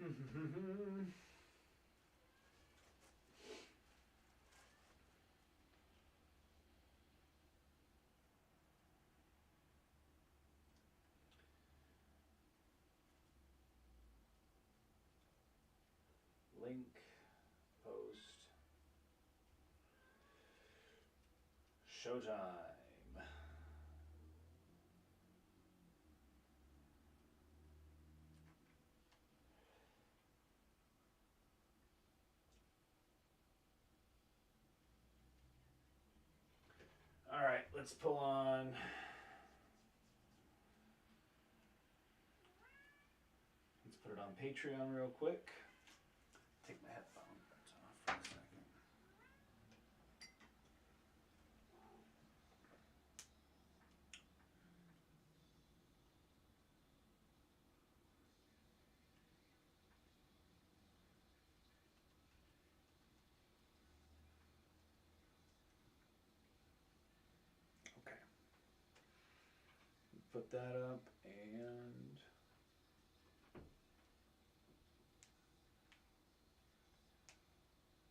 Link, post, showtime. All right, let's pull on. Let's put it on Patreon real quick. Take my headphones off for a second. Okay. Put that up and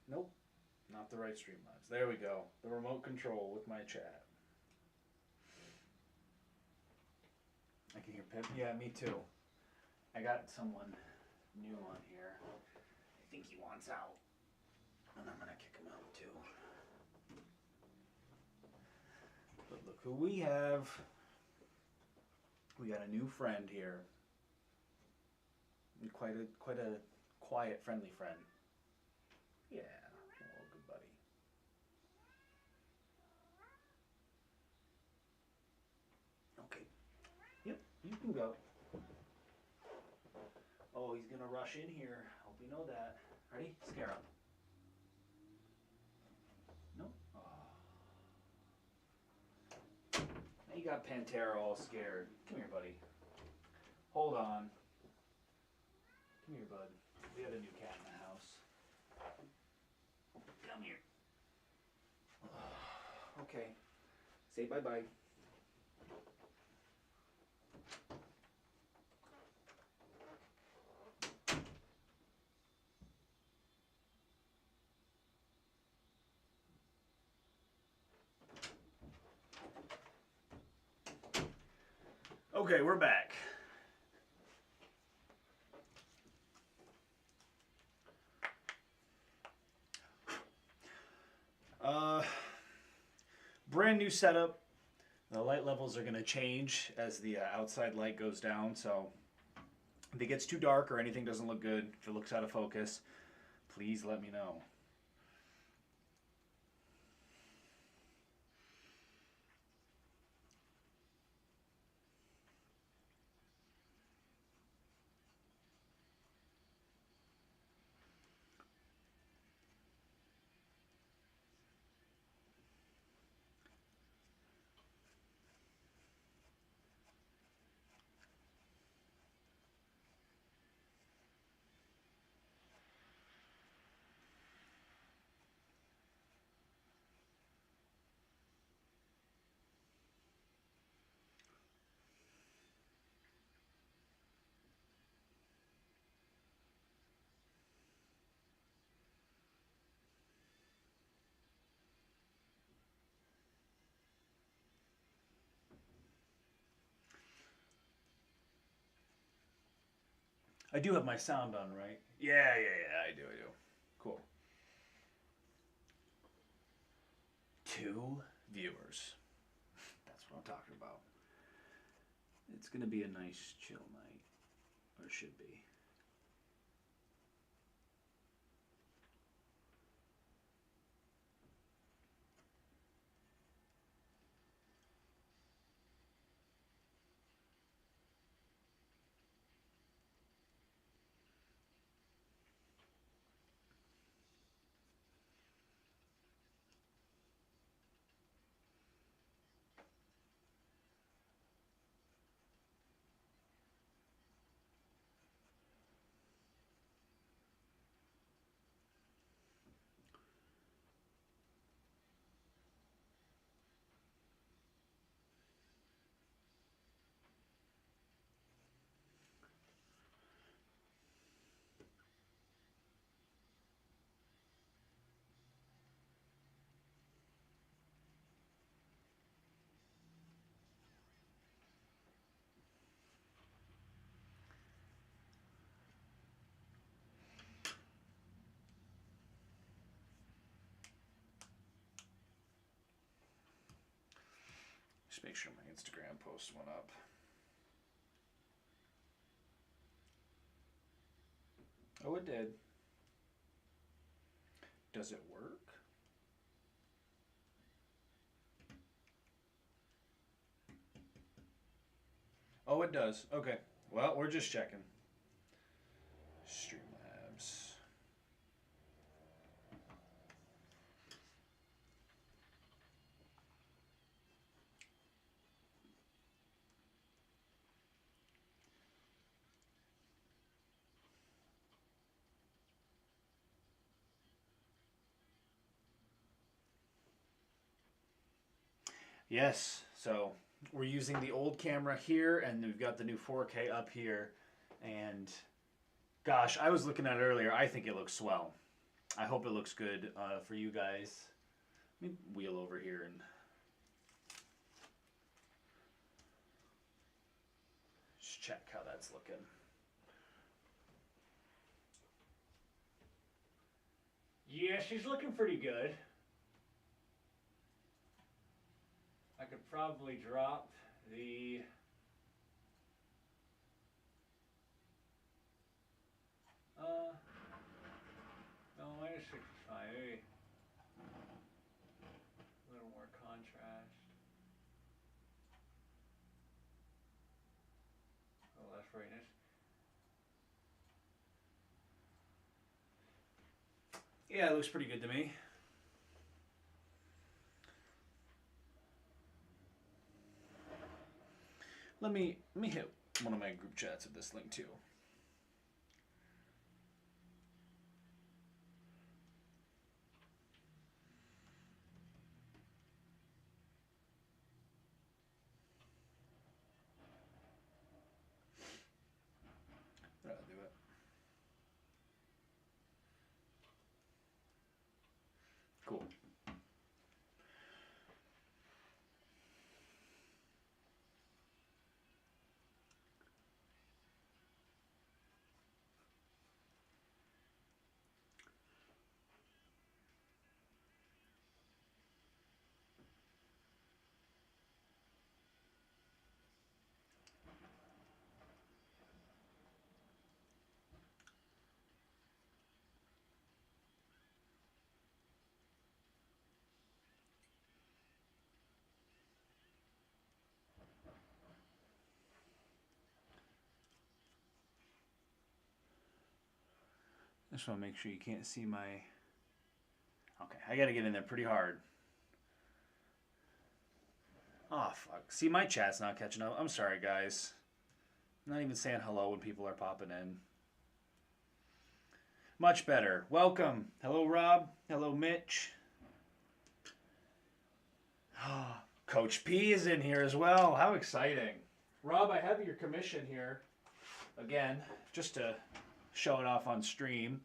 nope, not the right Streamlabs. There we go. The remote control with my chat. I can hear Pip. Yeah, me too. I got someone new on here. I think he wants out. And I'm gonna kick him out too. But look who we have. We got a new friend here. Quite a quiet, friendly friend. Yeah, oh, good buddy. Okay. Yep, you can go. Oh, he's gonna rush in here. Hope you know that. Ready? Scare him. No? Oh. Now you got Pantera all scared. Come here, buddy. Hold on. Come here, bud. We got a new cat in the house. Come here. Okay. Say bye-bye. Okay, we're back. Brand new setup. The light levels are going to change as the outside light goes down, so if it gets too dark or anything doesn't look good, if it looks out of focus, please let me know. I do have my sound on, right? Yeah, I do. Cool. 2 viewers. That's what I'm talking about. It's going to be a nice chill night. Or it should be. Just make sure my Instagram post went up. Oh, it did. Does it work? Oh, it does. Okay. Well, we're just checking. Streamlabs. Yes, so we're using the old camera here, and we've got the new 4K up here. And gosh, I was looking at it earlier. I think it looks swell. I hope it looks good for you guys. Let me wheel over here and just check how that's looking. Yeah, she's looking pretty good. I could probably drop the no, minus 65, maybe a little more contrast, a little less brightness. Yeah, it looks pretty good to me. Let me hit one of my group chats with this link too. That'll do it. Cool. I just want to make sure you can't see my... Okay, I got to get in there pretty hard. Oh, fuck. See, my chat's not catching up. I'm sorry, guys. I'm not even saying hello when people are popping in. Much better. Welcome. Hello, Rob. Hello, Mitch. Coach P is in here as well. How exciting. Rob, I have your commission here. Again, just to show it off on stream.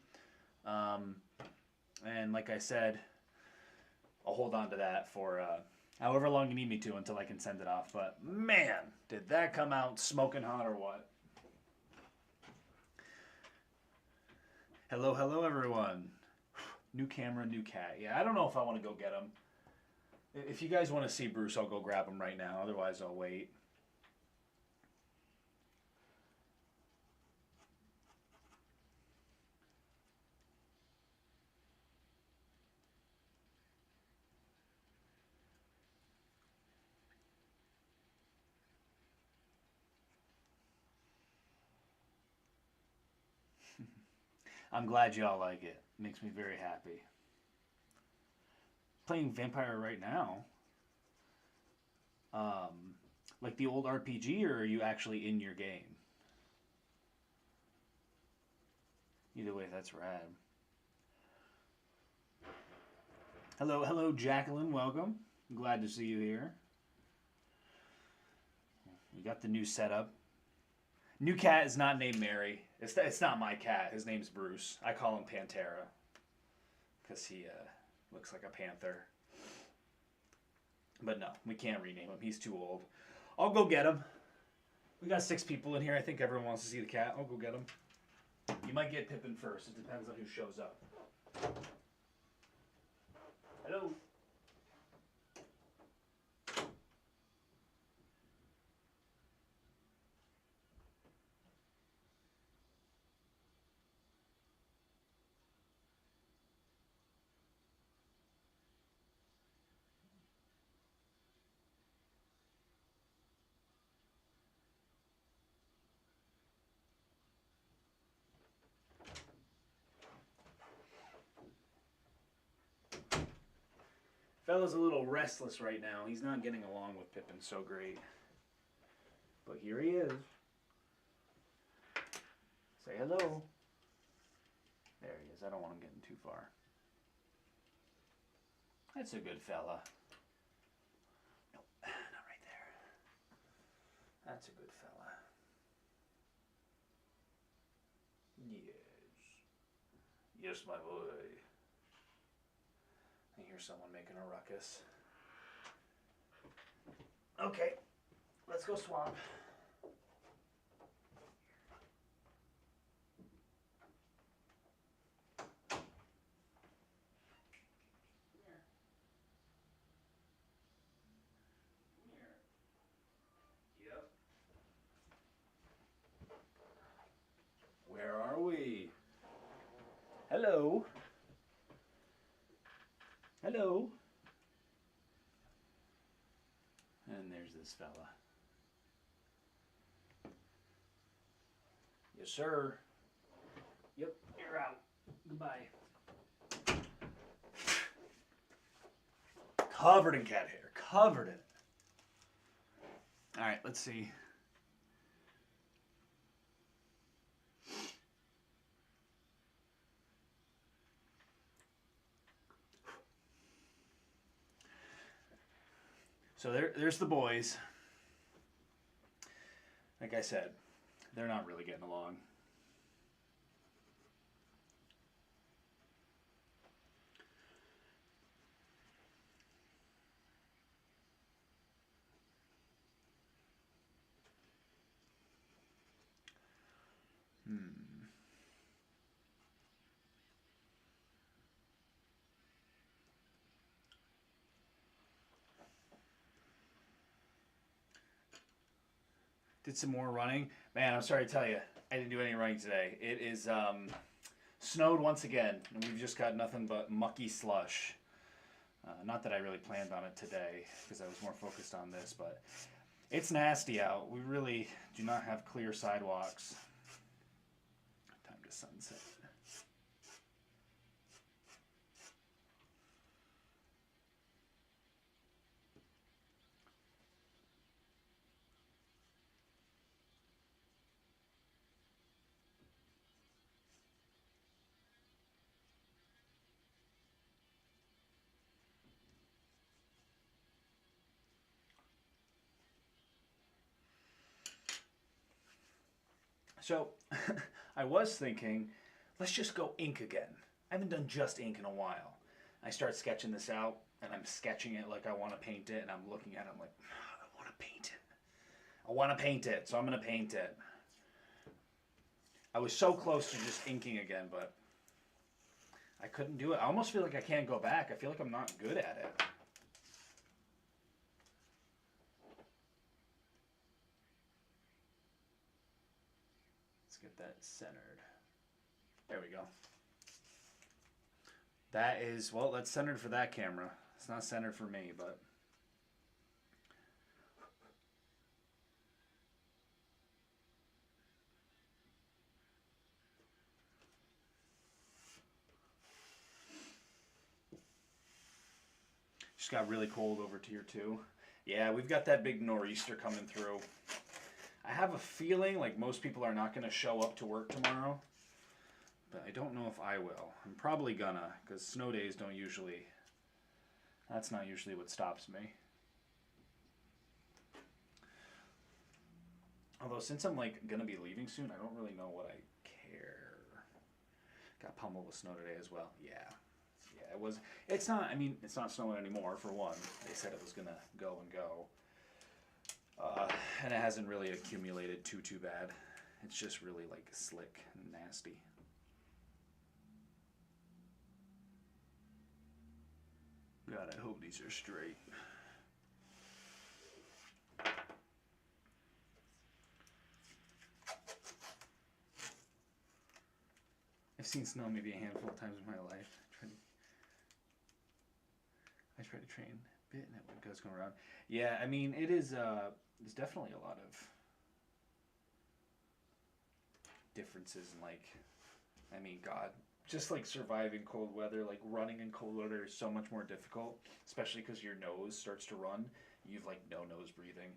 And like I said, I'll hold on to that for however long you need me to until I can send it off. But man, did that come out smoking hot or what? Hello, hello, everyone. New camera, new cat. Yeah, I don't know if I want to go get him. If you guys want to see Bruce, I'll go grab him right now. Otherwise, I'll wait. I'm glad y'all like it. Makes me very happy. Playing Vampire right now. Like the old RPG, or are you actually in your game? Either way, that's rad. Hello, hello, Jacqueline. Welcome. I'm glad to see you here. We got the new setup. New cat is not named Mary. It's not my cat. His name's Bruce. I call him Pantera because he looks like a panther. But no, we can't rename him. He's too old. I'll go get him. We got 6 people in here. I think everyone wants to see the cat. I'll go get him. You might get Pippin first. It depends on who shows up. Hello. Fella's a little restless right now. He's not getting along with Pippin so great. But here he is. Say hello. There he is. I don't want him getting too far. That's a good fella. Nope, not right there. That's a good fella. Yes. Yes, my boy. I hear someone making a ruckus. Okay, let's go swap. Yep. Where are we? Hello. Hello. And there's this fella. Yes, sir. Yep, you're out. Goodbye. Covered in cat hair. Covered in it. All right, let's see. So there's the boys. Like I said, they're not really getting along. Did some more running. Man, I'm sorry to tell you, I didn't do any running today. It is snowed once again, and we've just got nothing but mucky slush. Not that I really planned on it today, because I was more focused on this, but it's nasty out. We really do not have clear sidewalks. Time to sunset. So, I was thinking, let's just go ink again. I haven't done just ink in a while. I start sketching this out, and I'm sketching it like I want to paint it, and I'm looking at it, I'm like, I want to paint it. I want to paint it, so I'm going to paint it. I was so close to just inking again, but I couldn't do it. I almost feel like I can't go back. I feel like I'm not good at it. Get that centered. There we go. That is, well, that's centered for that camera. It's not centered for me, but just got really cold over tier 2. Yeah, we've got that big nor'easter coming through. I have a feeling like most people are not going to show up to work tomorrow, but I don't know if I will. I'm probably gonna, because snow days don't usually, that's not usually what stops me. Although since I'm like going to be leaving soon, I don't really know what I care. Got pummeled with snow today as well. Yeah, it was, it's not, I mean, it's not snowing anymore for one. They said it was going to go and go. And it hasn't really accumulated too bad. It's just really like slick and nasty. God, I hope these are straight. I've seen snow maybe a handful of times in my life. I try to train a bit and it goes going around. Yeah, I mean, it is, there's definitely a lot of differences in, like, I mean, God, just like surviving cold weather, like running in cold weather is so much more difficult, especially because your nose starts to run. You've like no nose breathing.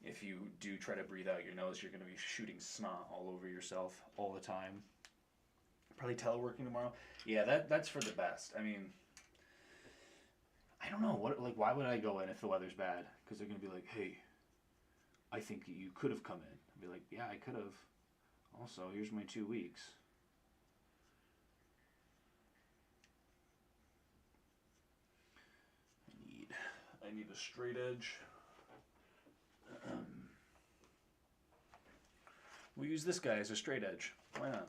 If you do try to breathe out your nose, you're going to be shooting snot all over yourself all the time. Probably teleworking tomorrow. Yeah, that's for the best. I mean, I don't know what like why would I go in if the weather's bad? Because they're going to be like, hey, I think you could have come in. I'd be like, yeah, I could have. Also, here's my 2 weeks. I need a straight edge. We'll use this guy as a straight edge. Why not?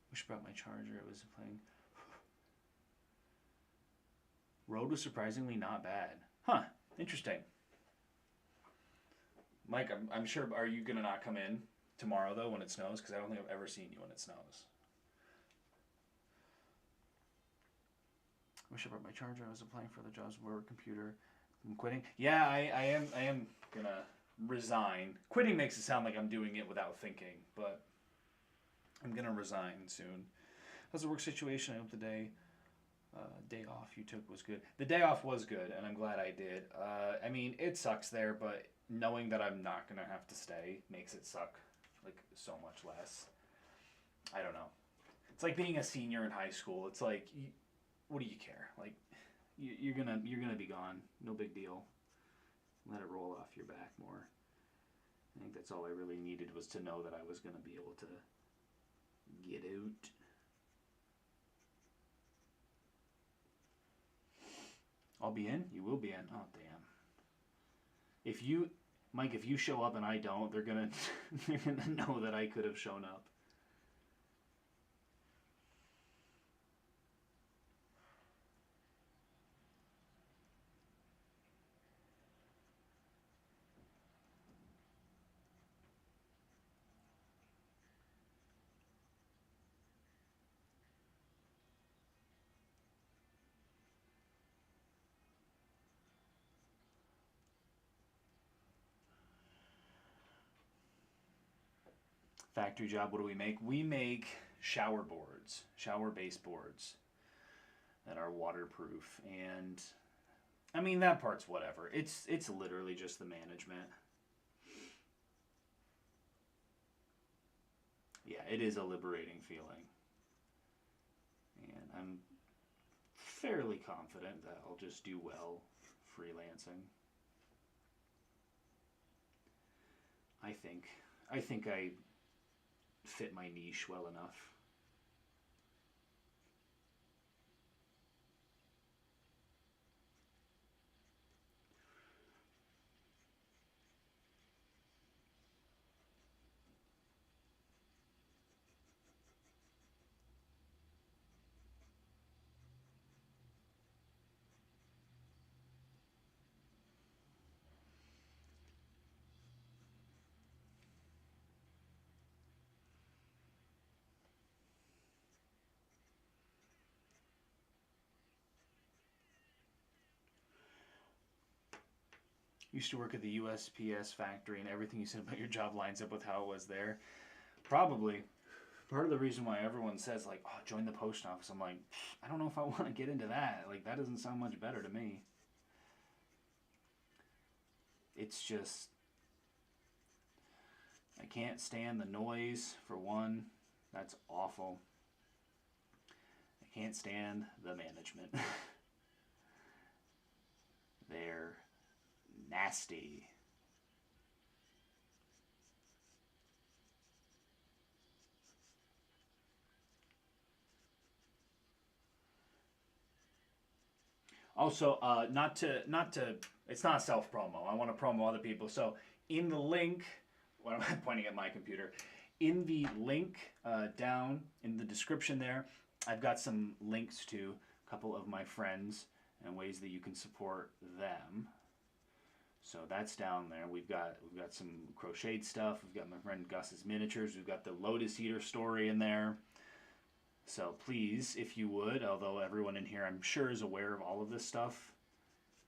Wish I brought my charger. I was playing. Road was surprisingly not bad. Huh. Interesting. Mike, I'm sure. Are you gonna not come in tomorrow though when it snows? Because I don't think I've ever seen you when it snows. Wish I brought my charger. I was applying for the jobs where computer. I'm quitting. Yeah, I am gonna resign. Quitting makes it sound like I'm doing it without thinking, but I'm gonna resign soon. How's the work situation? I hope the day off you took was good. The day off was good, and I'm glad I did. I mean, it sucks there, but knowing that I'm not gonna have to stay makes it suck like so much less. I don't know. It's like being a senior in high school. It's like, what do you care? Like, you're gonna be gone. No big deal. Let it roll off your back more. I think that's all I really needed was to know that I was gonna be able to get out. I'll be in. You will be in. Oh damn. If you, Mike, if you show up and I don't, they're gonna they're gonna know that I could have shown up. Factory job. What do we make? We make shower boards, shower baseboards that are waterproof, and I mean that part's whatever. It's literally just the management. Yeah, it is a liberating feeling, and I'm fairly confident that I'll just do well freelancing. I think I fit my niche well enough. Used to work at the USPS factory, and everything you said about your job lines up with how it was there. Probably. Part of the reason why everyone says, like, oh, join the post office, I'm like, I don't know if I want to get into that. Like, that doesn't sound much better to me. It's just, I can't stand the noise, for one. That's awful. I can't stand the management. They're nasty. Also, not to, it's not self promo. I want to promo other people. So in the link, when I'm pointing at my computer, in the link down in the description there, I've got some links to a couple of my friends and ways that you can support them. So that's down there. We've got some crocheted stuff. We've got my friend Gus's miniatures. We've got the Lotus Eater story in there. So please, if you would, although everyone in here I'm sure is aware of all of this stuff,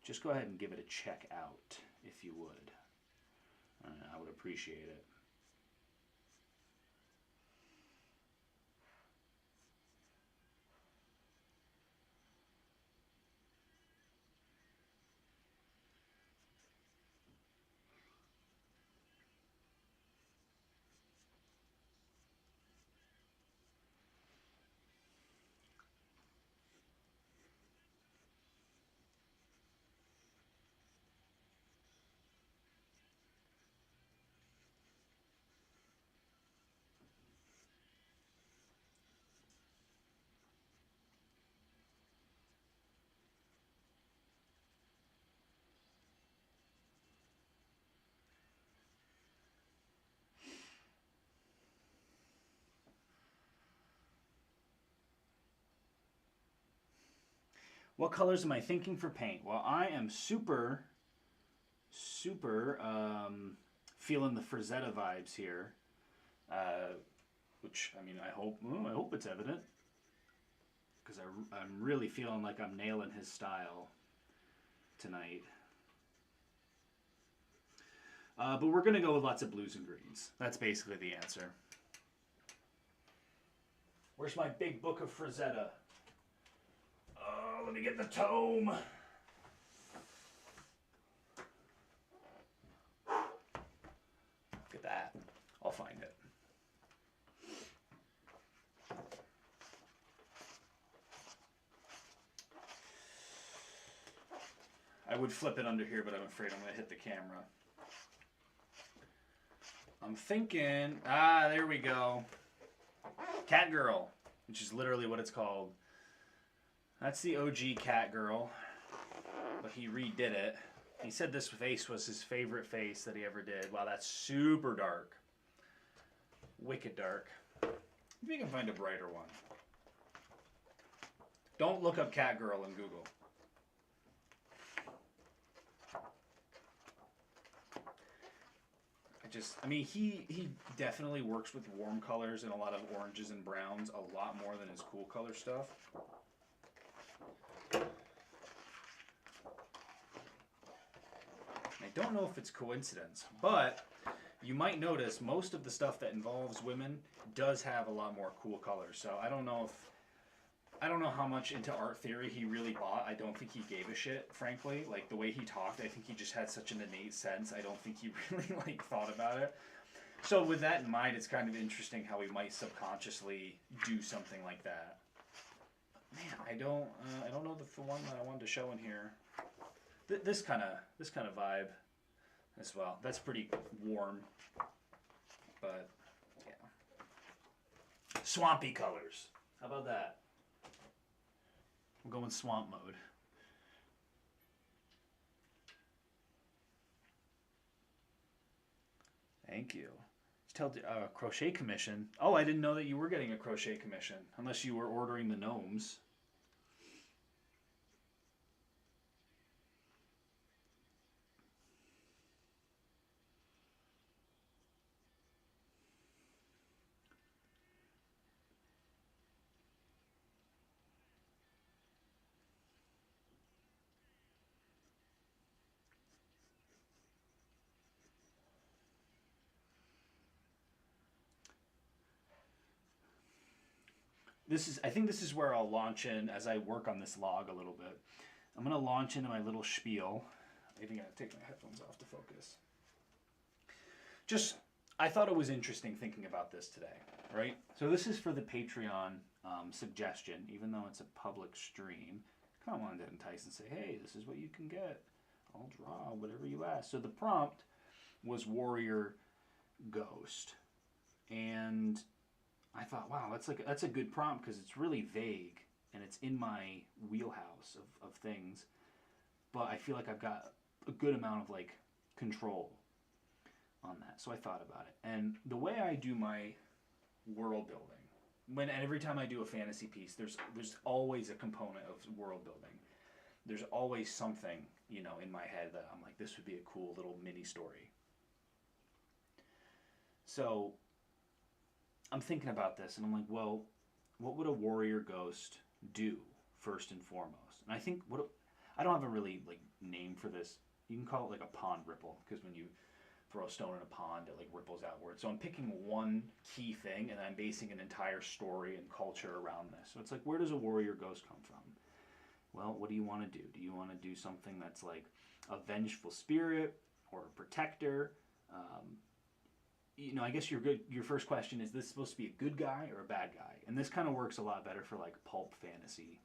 just go ahead and give it a check out if you would. I would appreciate it. What colors am I thinking for paint? Well, I am super feeling the Frazetta vibes here, which I mean I hope it's evident, because I'm really feeling like I'm nailing his style tonight. But we're gonna go with lots of blues and greens. That's basically the answer. Where's my big book of Frazetta? Let me get the tome. Look at that. I'll find it. I would flip it under here, but I'm afraid I'm going to hit the camera. I'm thinking, there we go. Cat Girl, which is literally what it's called. That's the OG Cat Girl, but he redid it. He said this face was his favorite face that he ever did. Wow, that's super dark. Wicked dark. Maybe you can find a brighter one. Don't look up Cat Girl in Google. I mean, he definitely works with warm colors and a lot of oranges and browns a lot more than his cool color stuff. I don't know if it's coincidence, but you might notice most of the stuff that involves women does have a lot more cool colors. So I don't know how much into art theory he really bought. I don't think he gave a shit, frankly. Like the way he talked, I think he just had such an innate sense. I don't think he really like thought about it. So with that in mind, it's kind of interesting how he might subconsciously do something like that. Man, I don't know the one that I wanted to show in here. This kind of vibe as well. That's pretty warm, but yeah. Swampy colors. How about that? We'll go in swamp mode. Thank you. Tell crochet commission. Oh, I didn't know that you were getting a crochet commission, unless you were ordering the gnomes. I think this is where I'll launch in as I work on this log a little bit. I'm going to launch into my little spiel. I think I gotta take my headphones off to focus. I thought it was interesting thinking about this today, right? So this is for the Patreon suggestion, even though it's a public stream. Kind of wanted to entice and say, hey, this is what you can get. I'll draw whatever you ask. So the prompt was Warrior Ghost. And I thought, wow, that's a good prompt because it's really vague and it's in my wheelhouse of things. but I feel like I've got a good amount of like control on that. So I thought about it. And the way I do my world building, every time I do a fantasy piece, there's always a component of world building. There's always something, you know, in my head that I'm like, this would be a cool little mini story. So I'm thinking about this and I'm like, well, what would a warrior ghost do first and foremost? And I think I don't have a really like name for this. You can call it like a pond ripple, because when you throw a stone in a pond, it like ripples outward. So I'm picking one key thing and I'm basing an entire story and culture around this. So it's like, where does a warrior ghost come from? Well, what do you want to do? Do you want to do something that's like a vengeful spirit or a protector? You know, I guess your first question is this supposed to be a good guy or a bad guy? And this kind of works a lot better for like pulp fantasy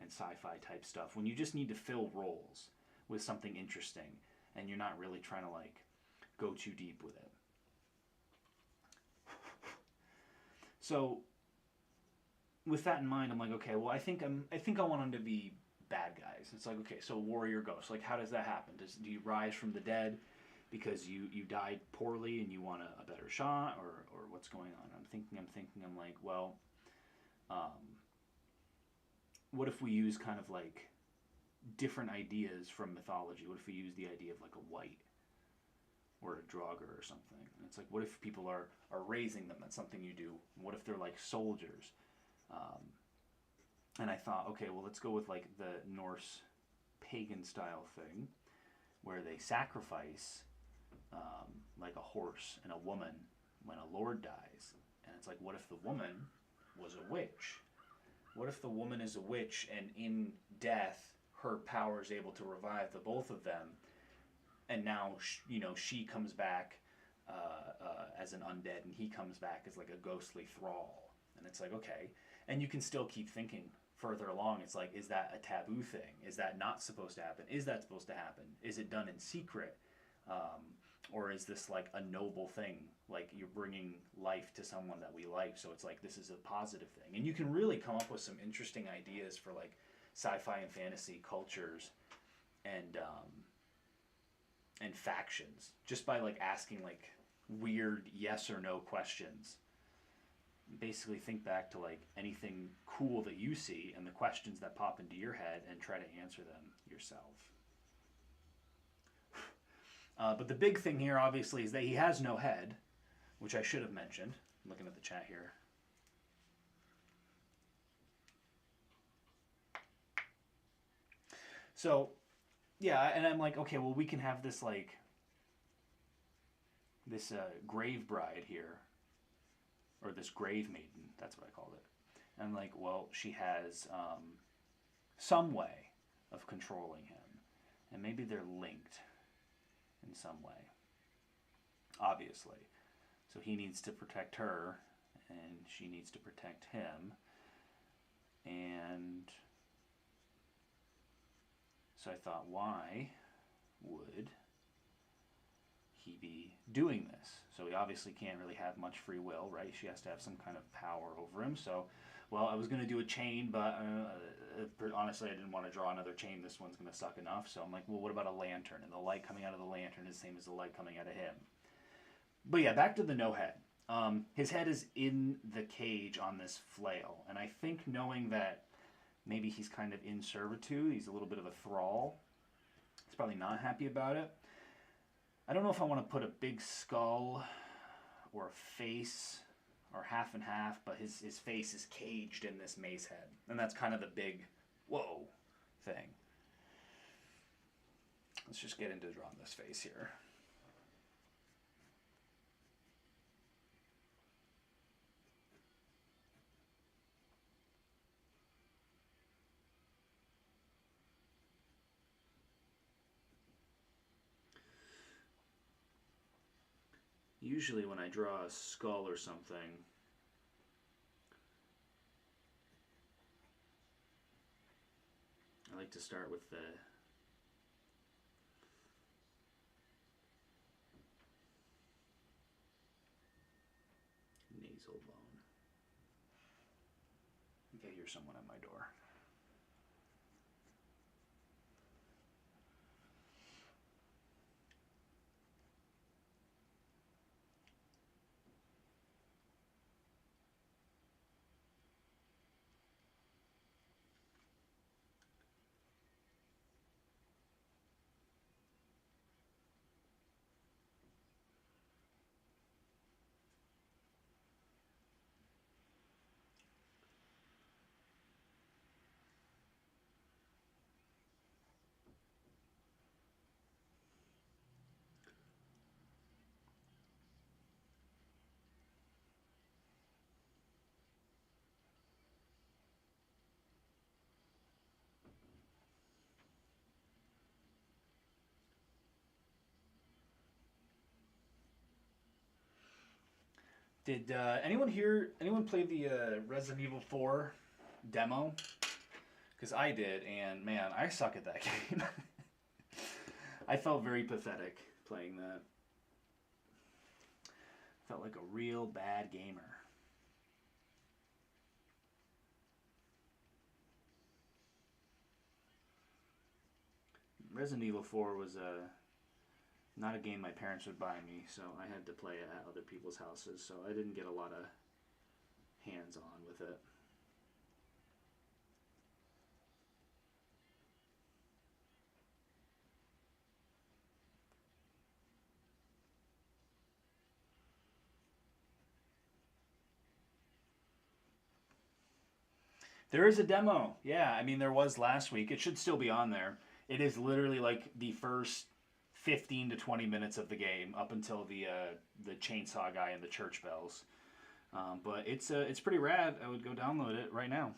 and sci-fi type stuff, when you just need to fill roles with something interesting and you're not really trying to like go too deep with it. So with that in mind, I'm like, okay, well, I think I want them to be bad guys. It's like, okay, so warrior ghost, like how does that happen? Do you rise from the dead because you died poorly and you want a better shot, or what's going on? I'm like, well, what if we use kind of like different ideas from mythology? What if we use the idea of like a white or a Draugr or something? And it's like, what if people are raising them? That's something you do. What if they're like soldiers? And I thought, okay, well, let's go with like the Norse pagan style thing where they sacrifice like a horse and a woman when a lord dies. And it's like, what if the woman was a witch? What if the woman is a witch and in death her power is able to revive the both of them, and now she comes back as an undead and he comes back as like a ghostly thrall? And it's like, okay, and you can still keep thinking further along. It's like, is that a taboo thing? Is that not supposed to happen? Is that supposed to happen? Is it done in secret? Or is this like a noble thing? Like you're bringing life to someone that we like, so it's like this is a positive thing. And you can really come up with some interesting ideas for like sci-fi and fantasy cultures and factions just by like asking like weird yes or no questions. Basically think back to like anything cool that you see and the questions that pop into your head and try to answer them yourself. But the big thing here obviously is that he has no head, which I should have mentioned. I'm looking at the chat here. So yeah, and I'm like, okay, well, we can have this like this grave bride here, or this grave maiden, that's what I called it. And I'm like, well, she has some way of controlling him, and maybe they're linked in some way, obviously. So he needs to protect her and she needs to protect him. And so I thought, why would he be doing this? So he obviously can't really have much free will, right? She has to have some kind of power over him. So, well, I was going to do a chain, but honestly, I didn't want to draw another chain. This one's going to suck enough. So I'm like, well, what about a lantern? And the light coming out of the lantern is the same as the light coming out of him. But yeah, back to the no head. His head is in the cage on this flail. And I think knowing that maybe he's kind of in servitude, he's a little bit of a thrall, he's probably not happy about it. I don't know if I want to put a big skull or a face or half and half, but his face is caged in this mace head. And that's kind of the big, whoa, thing. Let's just get into drawing this face here. Usually when I draw a skull or something, I like to start with the nasal bone. I think I hear someone at my door. Did anyone play the Resident Evil 4 demo? Because I did, and man, I suck at that game. I felt very pathetic playing that. Felt like a real bad gamer. Resident Evil 4 was not a game my parents would buy me, so I had to play it at other people's houses, so I didn't get a lot of hands-on with it. There is a demo. Yeah, I mean, there was last week. It should still be on there. It is literally like the first 15 to 20 minutes of the game up until the chainsaw guy and the church bells. But it's pretty rad. I would go download it right now.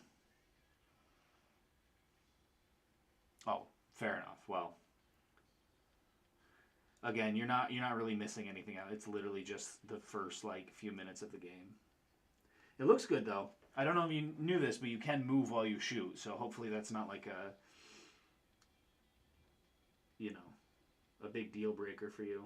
Oh, fair enough. Well, again, you're not really missing anything out. It's literally just the first like few minutes of the game. It looks good though. I don't know if you knew this, but you can move while you shoot. So hopefully that's not like a big deal breaker for you.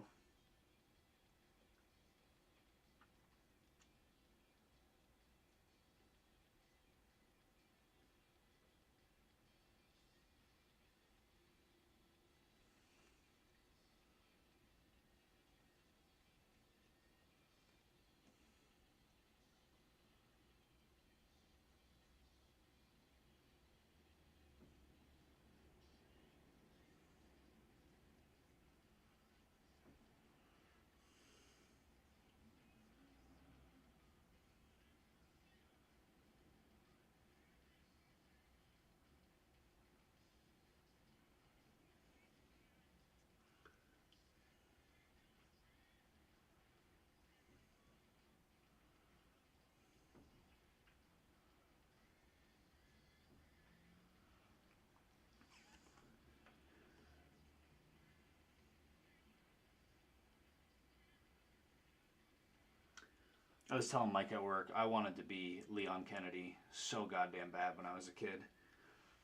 I was telling Mike at work, I wanted to be Leon Kennedy so goddamn bad when I was a kid.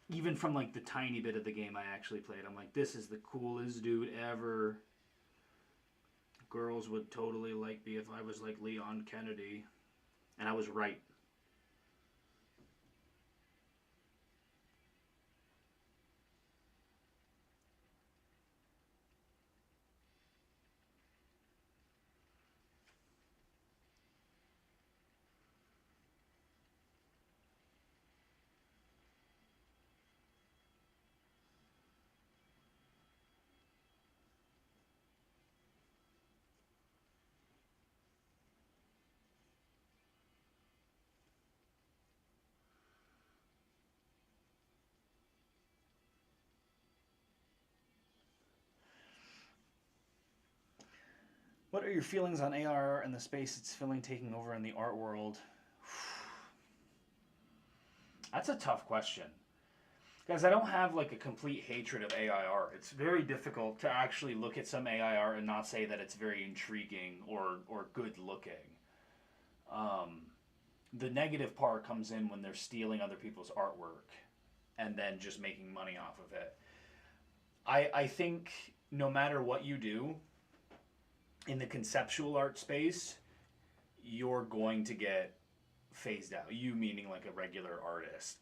Even from like the tiny bit of the game I actually played, I'm like, this is the coolest dude ever. Girls would totally like me if I was like Leon Kennedy. And I was right. What are your feelings on AR and the space it's filling, taking over in the art world? That's a tough question. Guys, I don't have like a complete hatred of AI art. It's very difficult to actually look at some AI art and not say that it's very intriguing or good looking. Um, the negative part comes in when they're stealing other people's artwork and then just making money off of it. I think no matter what you do in the conceptual art space, you're going to get phased out. You meaning like a regular artist.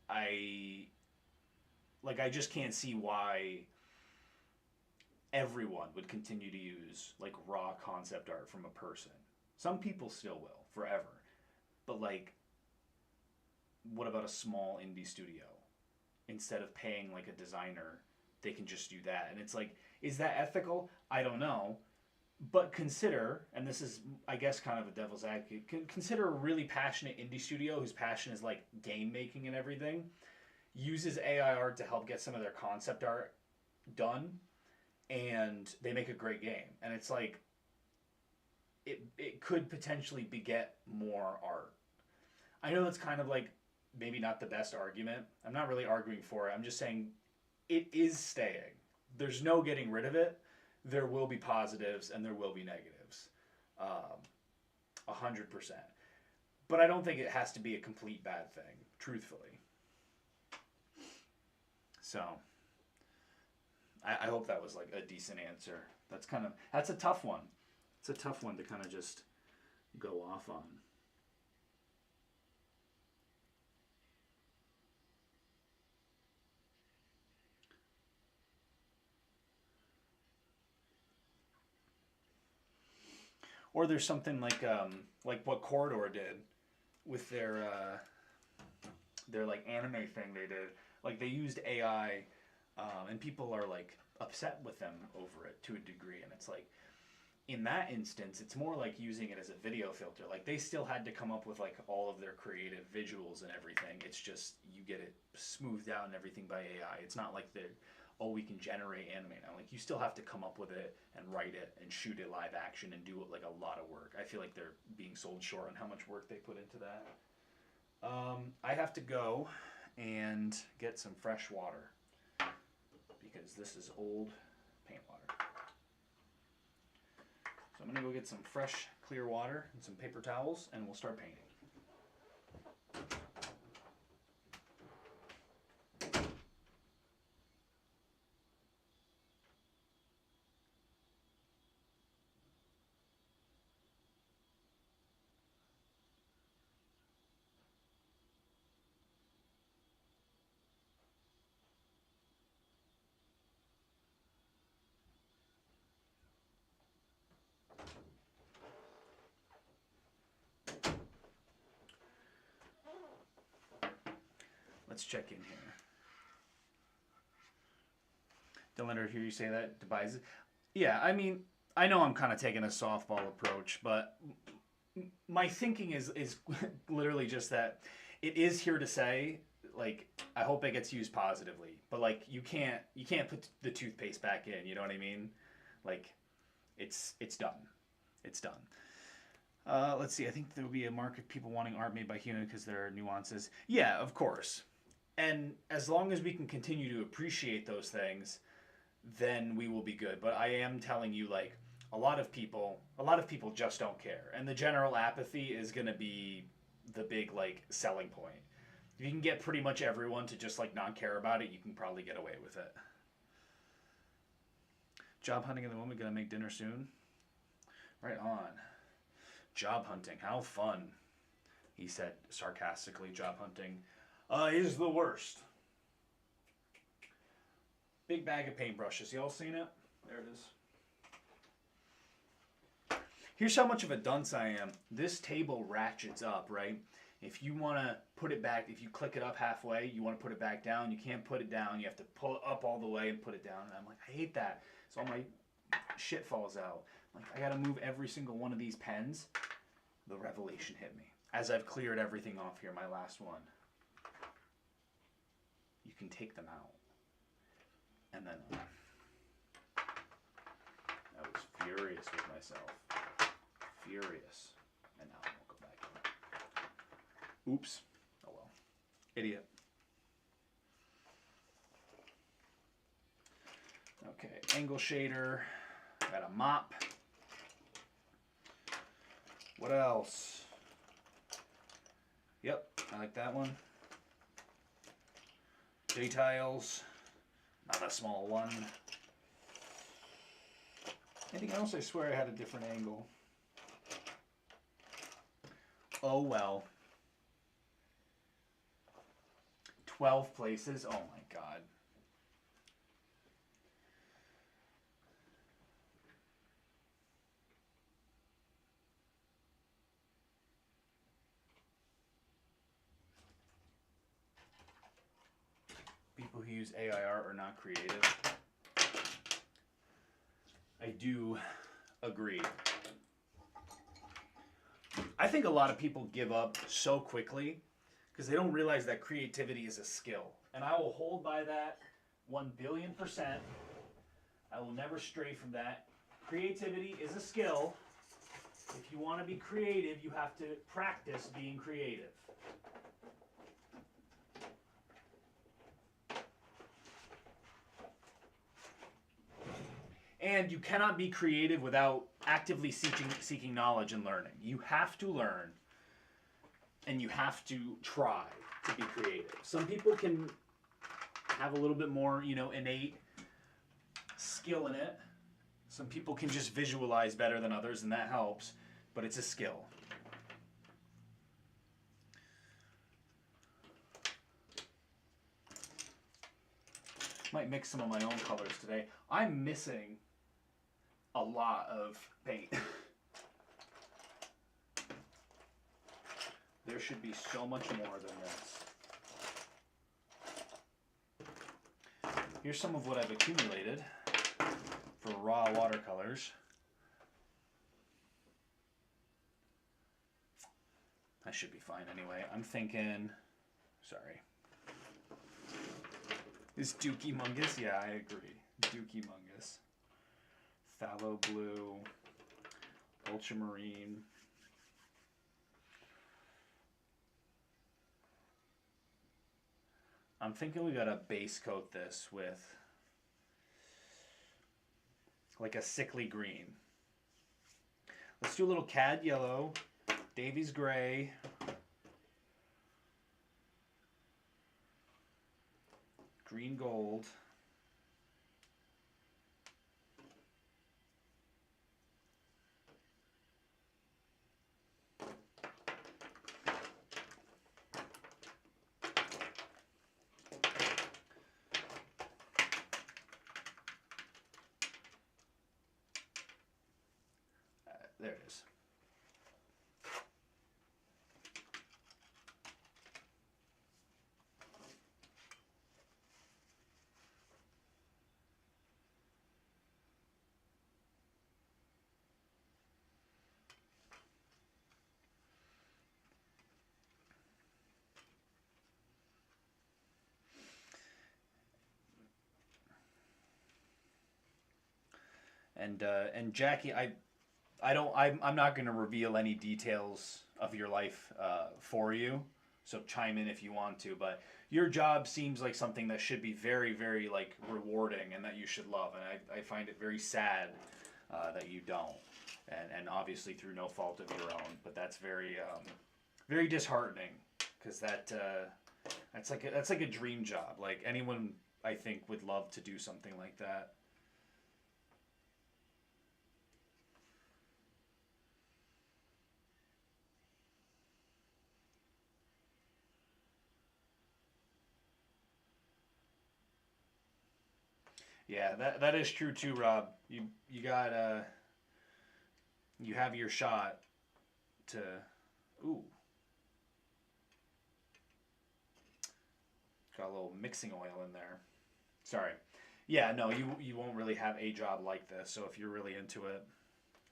I I just can't see why everyone would continue to use like raw concept art from a person. Some people still will forever. But like what about a small indie studio? Instead of paying like a designer, they can just do that. And it's like, is that ethical? I don't know. But consider, and this is, I guess, kind of a devil's advocate, consider a really passionate indie studio whose passion is like game making and everything, uses AI art to help get some of their concept art done, and they make a great game. And it's like, it could potentially beget more art. I know that's kind of like maybe not the best argument. I'm not really arguing for it. I'm just saying it is staying. There's no getting rid of it. There will be positives and there will be negatives. 100%. But I don't think it has to be a complete bad thing, truthfully. So, I hope that was like a decent answer. That's a tough one. It's a tough one to kind of just go off on. Or there's something like what Corridor did with their like anime thing they did. Like they used AI, and people are like upset with them over it to a degree. And it's like, in that instance, it's more like using it as a video filter. Like they still had to come up with like all of their creative visuals and everything. It's just you get it smoothed out and everything by AI. It's not like we can generate anime now. Like you still have to come up with it and write it and shoot it live action and do it like a lot of work. I feel like they're being sold short on how much work they put into that. I have to go and get some fresh water because this is old paint water. So I'm gonna go get some fresh, clear water and some paper towels, and we'll start painting. Let's check in here. Don't let her hear you say that. Devices. Yeah, I mean, I know I'm kind of taking a softball approach, but my thinking is literally just that it is here to say, like, I hope it gets used positively, but like you can't put the toothpaste back in. You know what I mean? Like, it's done. It's done. Let's see. I think there will be a market of people wanting art made by human because there are nuances. Yeah, of course. And as long as we can continue to appreciate those things, then we will be good. But I am telling you, like, a lot of people just don't care. And the general apathy is going to be the big, like, selling point. If you can get pretty much everyone to just, like, not care about it, you can probably get away with it. Job hunting at the moment. Gonna make dinner soon. Right on. Job hunting. How fun. He said sarcastically, job hunting is the worst. Big bag of paintbrushes. Y'all seen it? There it is. Here's how much of a dunce I am. This table ratchets up, right? If you want to put it back, if you click it up halfway, you want to put it back down. You can't put it down. You have to pull it up all the way and put it down. And I'm like, I hate that. So all my shit falls out. Like, I got to move every single one of these pens. The revelation hit me. As I've cleared everything off here, my last one. You can take them out. And then I was furious with myself. Furious. And now I won't go back in. Oops. Oh well. Idiot. Okay, angle shader. Got a mop. What else? Yep, I like that one. J-tiles. Not a small one. Anything else? I swear I had a different angle. Oh well. 12 places? Oh my god. People who use AI art are not creative. I do agree. I think a lot of people give up so quickly because they don't realize that creativity is a skill. And I will hold by that 1,000,000,000%. I will never stray from that. Creativity is a skill. If you want to be creative, you have to practice being creative. And you cannot be creative without actively seeking knowledge and learning. You have to learn, and you have to try to be creative. Some people can have a little bit more, innate skill in it. Some people can just visualize better than others, and that helps, but it's a skill. Might mix some of my own colors today. I'm missing a lot of paint. There should be so much more than this. Here's some of what I've accumulated for raw watercolors. I should be fine anyway. I'm thinking, sorry. Is Dookie Mungus? Yeah, I agree. Dookie Mungus. Phthalo blue. Ultramarine. I'm thinking we gotta base coat this with like a sickly green. Let's do a little cad yellow, Davies gray, green gold, there it is. And Jackie, I'm not going to reveal any details of your life for you. So chime in if you want to, but your job seems like something that should be very, very like rewarding and that you should love. And I find it very sad that you don't, and obviously through no fault of your own. But that's very, very disheartening because that's like a dream job. Like anyone I think would love to do something like that. Yeah, that is true too, Rob. You got you have your shot to ooh. Got a little mixing oil in there. Sorry. Yeah, no, you won't really have a job like this. So if you're really into it,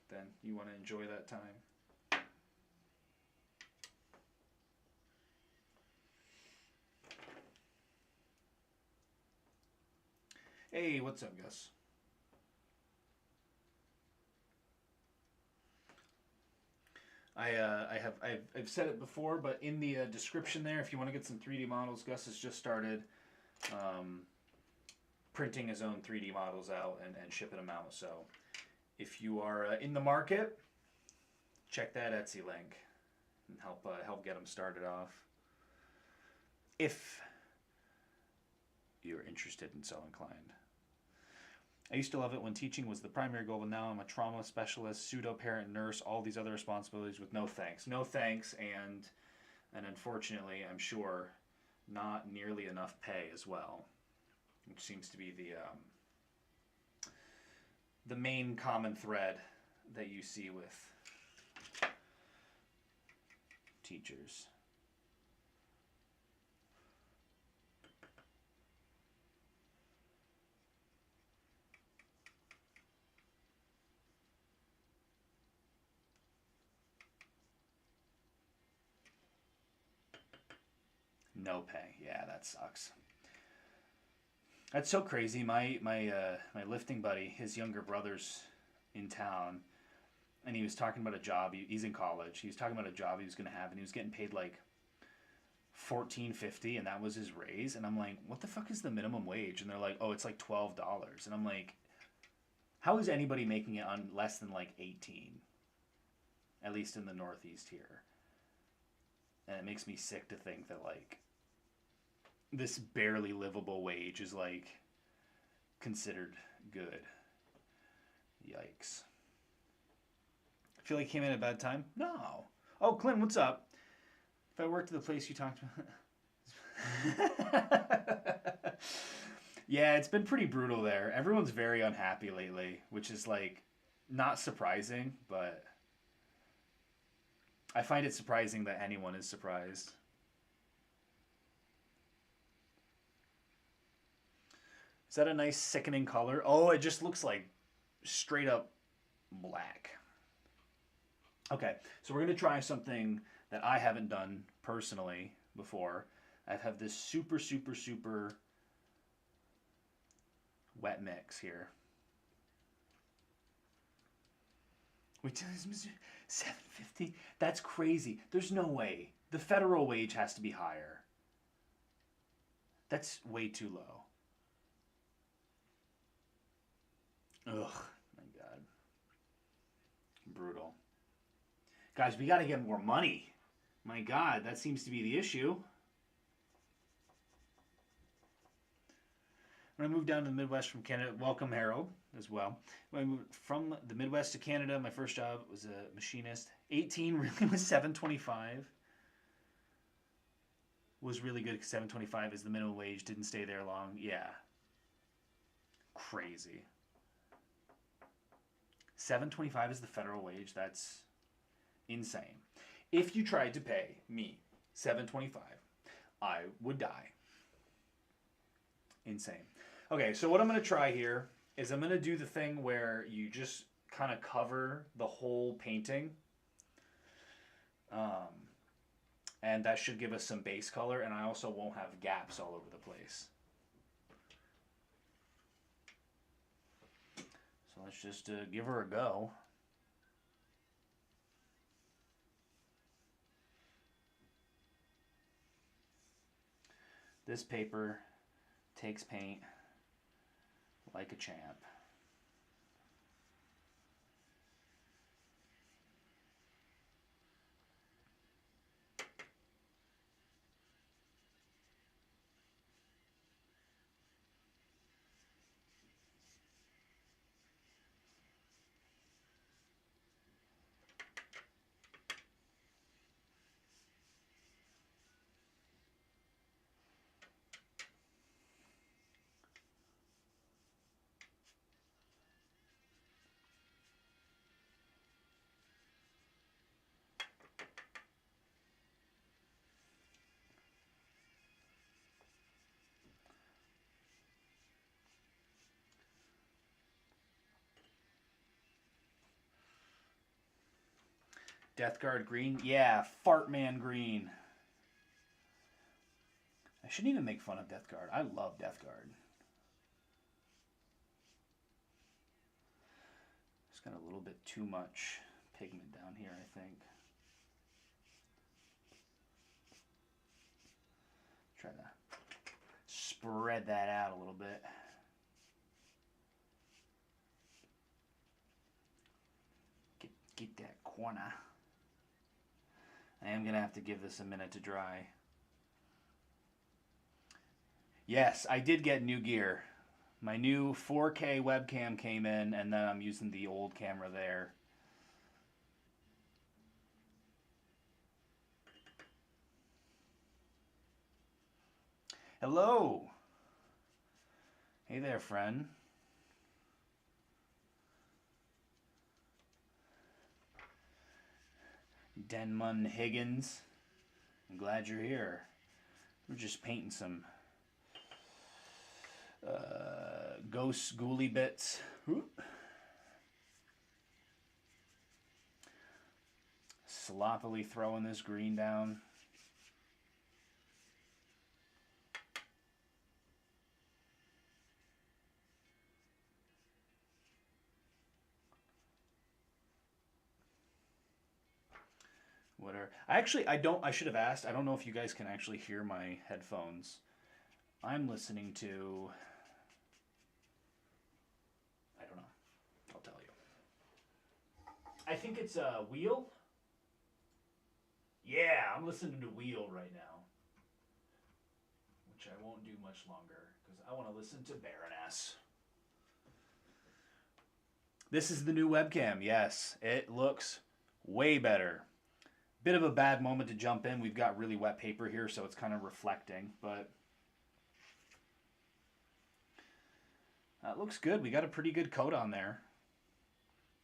then you want to enjoy that time. Hey, what's up, Gus? I've said it before, but in the description there, if you want to get some 3D models, Gus has just started printing his own 3D models out and shipping them out. So if you are in the market, check that Etsy link and help get them started off. If you're interested and so inclined. I used to love it when teaching was the primary goal, but now I'm a trauma specialist, pseudo-parent, nurse, all these other responsibilities with no thanks. No thanks, and unfortunately, I'm sure, not nearly enough pay as well, which seems to be the main common thread that you see with teachers. No pay. Yeah, that sucks. That's so crazy. My lifting buddy, his younger brother's in town, and he was talking about a job. He's in college. He was talking about a job he was going to have, and he was getting paid like $14.50, and that was his raise. And I'm like, what the fuck is the minimum wage? And they're like, oh, it's like $12. And I'm like, How is anybody making it on less than like 18? At least in the Northeast here. And it makes me sick to think that like this barely livable wage is like considered good. Yikes. I feel like he came in at a bad time? No. Oh, Clint, what's up? If I worked at the place you talked about. Yeah, it's been pretty brutal there. Everyone's very unhappy lately, which is like not surprising, but I find it surprising that anyone is surprised. Is that a nice sickening color? Oh, it just looks like straight up black. Okay, so we're going to try something that I haven't done personally before. I have this super, super, super wet mix here. Wait, $7.50? That's crazy. There's no way. The federal wage has to be higher. That's way too low. Ugh, my God. Brutal. Guys, we got to get more money. My God, that seems to be the issue. When I moved down to the Midwest from Canada, welcome Harold as well. When I moved from the Midwest to Canada, my first job was a machinist. 18 really was $7.25. Was really good because $7.25 is the minimum wage. Didn't stay there long. Yeah. Crazy. $7.25 is the federal wage. That's insane. If you tried to pay me $7.25, I would die. Insane. Okay, so what I'm going to try here is I'm going to do the thing where you just kind of cover the whole painting. And that should give us some base color, and I also won't have gaps all over the place. So let's just give her a go. This paper takes paint like a champ. Death Guard green? Yeah, Fart Man green. I shouldn't even make fun of Death Guard. I love Death Guard. Just got a little bit too much pigment down here, I think. Try to spread that out a little bit. Get that corner. I am going to have to give this a minute to dry. Yes, I did get new gear. My new 4K webcam came in, and then I'm using the old camera there. Hello. Hey there, friend. Denman Higgins. I'm glad you're here. We're just painting some ghost ghouly bits. Whoop. Sloppily throwing this green down. Whatever. I should have asked. I don't know if you guys can actually hear my headphones. I'm listening to, I don't know. I think it's a Wheel. Yeah, I'm listening to Wheel right now. Which I won't do much longer because I want to listen to Baroness. This is the new webcam. Yes, it looks way better. Bit of a bad moment to jump in. We've got really wet paper here, so it's kind of reflecting, but that looks good. We got a pretty good coat on there.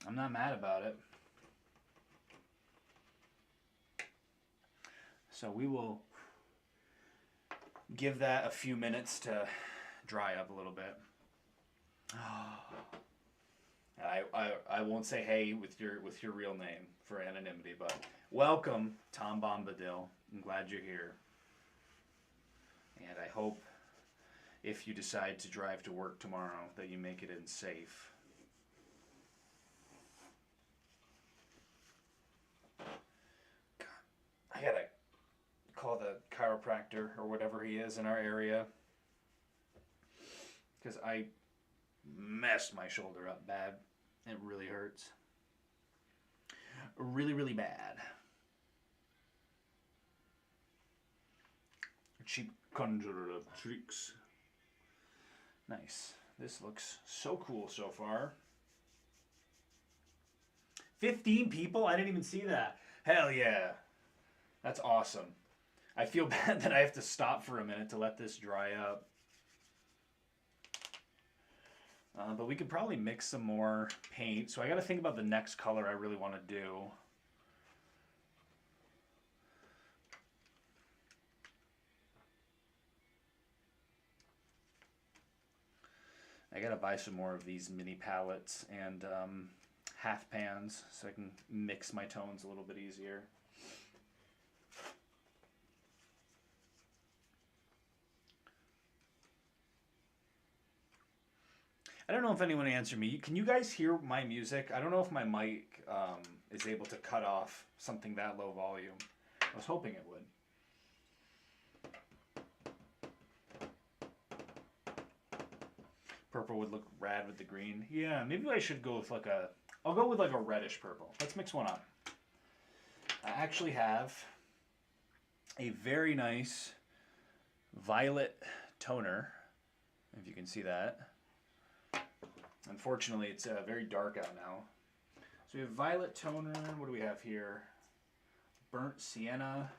I'm not mad about it. So we will give that a few minutes to dry up a little bit. I won't say hey with your real name for anonymity, but welcome, Tom Bombadil. I'm glad you're here. And I hope if you decide to drive to work tomorrow that you make it in safe. God, I gotta call the chiropractor or whatever he is in our area because I messed my shoulder up bad. It really hurts. Really, really bad. Cheap conjurer of tricks. Nice. This looks so cool so far. 15 people? I didn't even see that. Hell yeah. That's awesome. I feel bad that I have to stop for a minute to let this dry up. But we could probably mix some more paint. So I got to think about the next color I really want to do. I got to buy some more of these mini palettes and half pans so I can mix my tones a little bit easier. I don't know if anyone answered me. Can you guys hear my music? I don't know if my mic is able to cut off something that low volume. I was hoping it would. Purple would look rad with the green. Yeah, maybe I should go with like a... I'll go with like a reddish purple. Let's mix one up. I actually have a very nice violet toner, if you can see that. Unfortunately, it's very dark out now. So we have violet toner. What do we have here? Burnt sienna.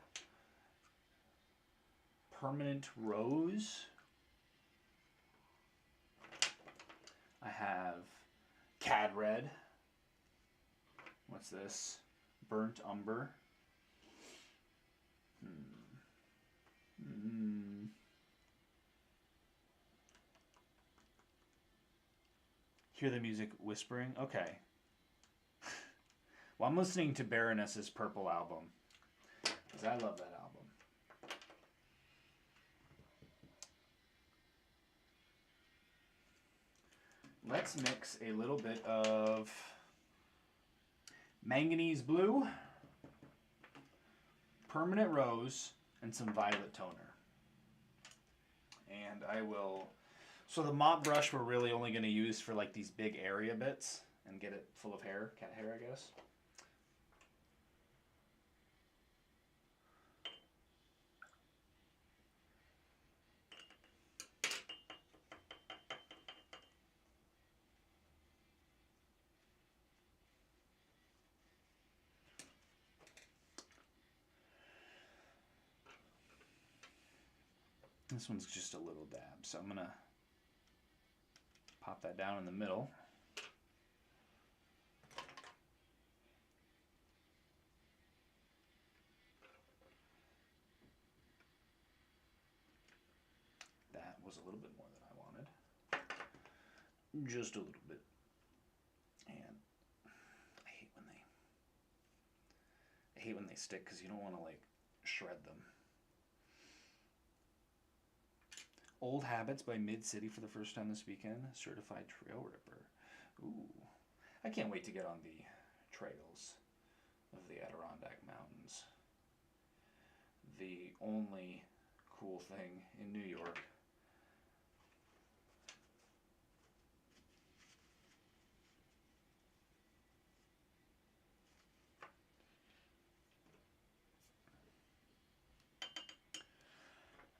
Permanent rose. I have cad red. What's this? Burnt umber. Hear the music whispering? Okay. Well, I'm listening to Baroness's Purple album, because I love that album. Let's mix a little bit of manganese blue, permanent rose, and some violet toner. And I will... So the mop brush we're really only going to use for like these big area bits and get it full of hair, cat hair I guess. This one's just a little dab, so I'm going to pop that down in the middle. That was a little bit more than I wanted. Just a little bit. And I hate when they stick because you don't want to like shred them. Old Habits by Mid-City for the first time this weekend. Certified Trail Ripper. Ooh. I can't wait to get on the trails of the Adirondack Mountains. The only cool thing in New York.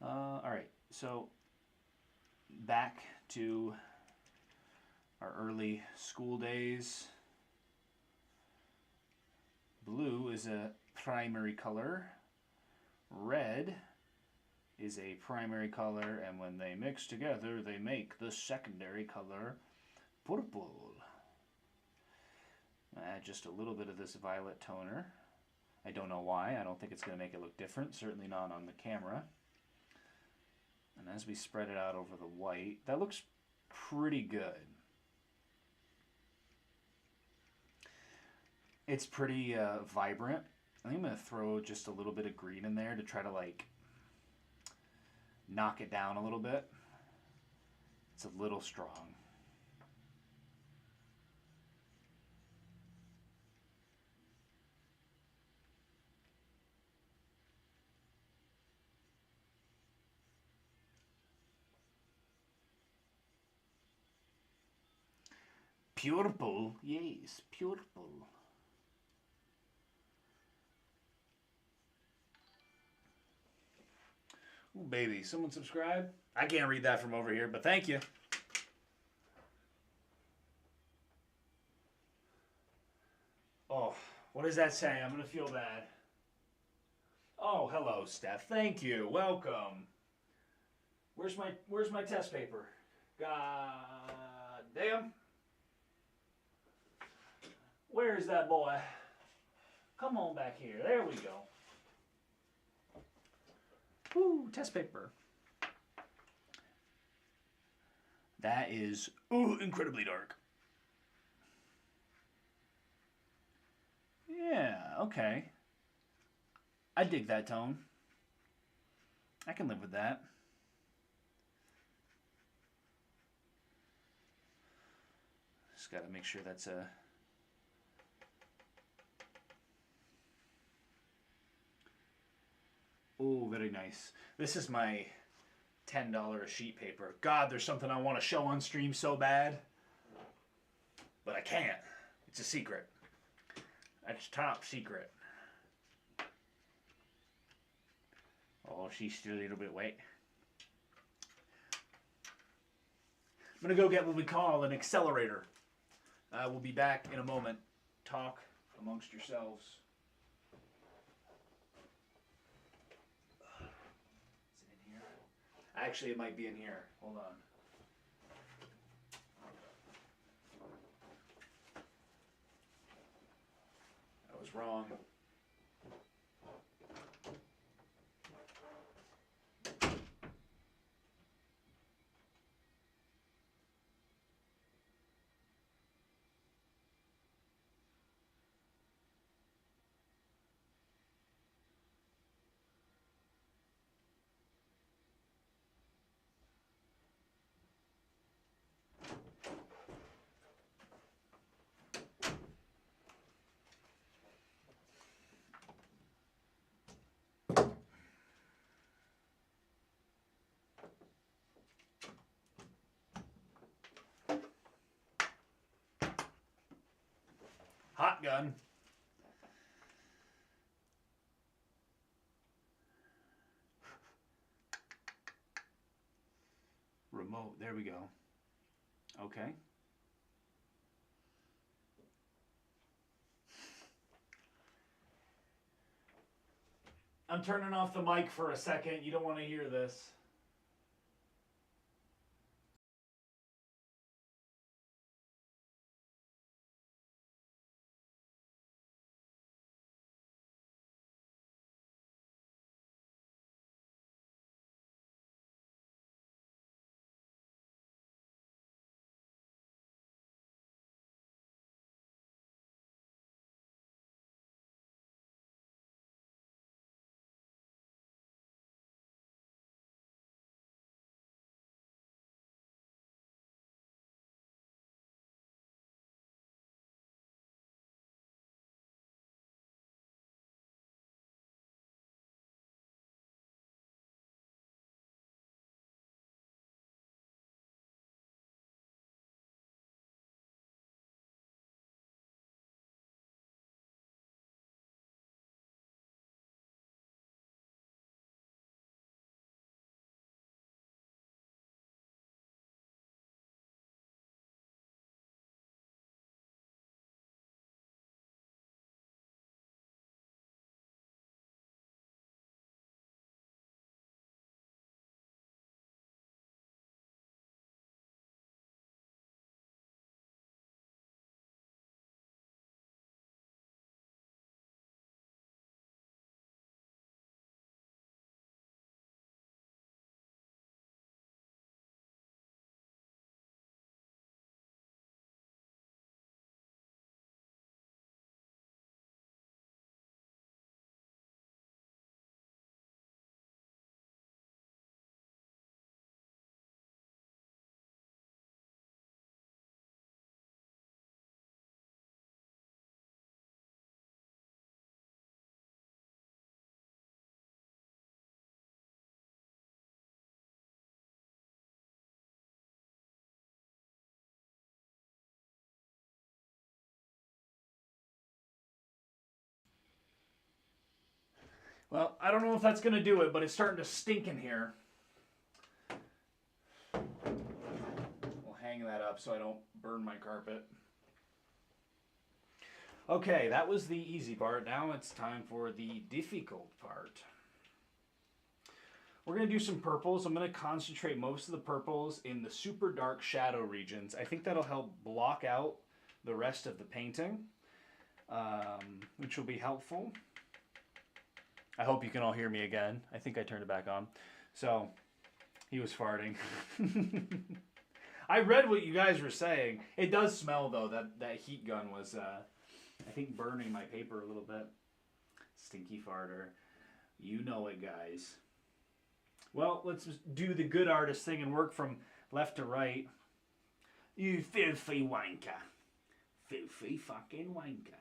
All right, so back to our early school days. Blue is a primary color. Red is a primary color, and when they mix together, they make the secondary color, purple. Add just a little bit of this violet toner. I don't know why. I don't think it's going to make it look different. Certainly not on the camera. And as we spread it out over the white, that looks pretty good. It's pretty vibrant. I think I'm going to throw just a little bit of green in there to try to like knock it down a little bit. It's a little strong. Purple, yes, purple. Ooh, baby, someone subscribe? I can't read that from over here, but thank you. Oh, what does that say? I'm going to feel bad. Oh, hello, Steph. Thank you. Welcome. Where's my test paper? God damn. Where's that boy? Come on back here. There we go. Woo, test paper. That is incredibly dark. Yeah, okay. I dig that tone. I can live with that. Just gotta make sure that's a... Oh, very nice. This is my $10 sheet paper. God, there's something I want to show on stream so bad. But I can't. It's a secret. It's top secret. Oh, she's still a little bit wet. I'm going to go get what we call an accelerator. We'll be back in a moment. Talk amongst yourselves. Is it in here? Actually, it might be in here. Hold on. I was wrong. Hot gun. Remote. There we go. Okay. I'm turning off the mic for a second. You don't want to hear this. Well, I don't know if that's going to do it, but it's starting to stink in here. We'll hang that up so I don't burn my carpet. Okay, that was the easy part. Now it's time for the difficult part. We're going to do some purples. I'm going to concentrate most of the purples in the super dark shadow regions. I think that'll help block out the rest of the painting, which will be helpful. I hope you can all hear me again. I think I turned it back on. So, he was farting. I read what you guys were saying. It does smell, though. That heat gun was, I think, burning my paper a little bit. Stinky farter. You know it, guys. Well, let's do the good artist thing and work from left to right. You filthy wanker. Filthy fucking wanker.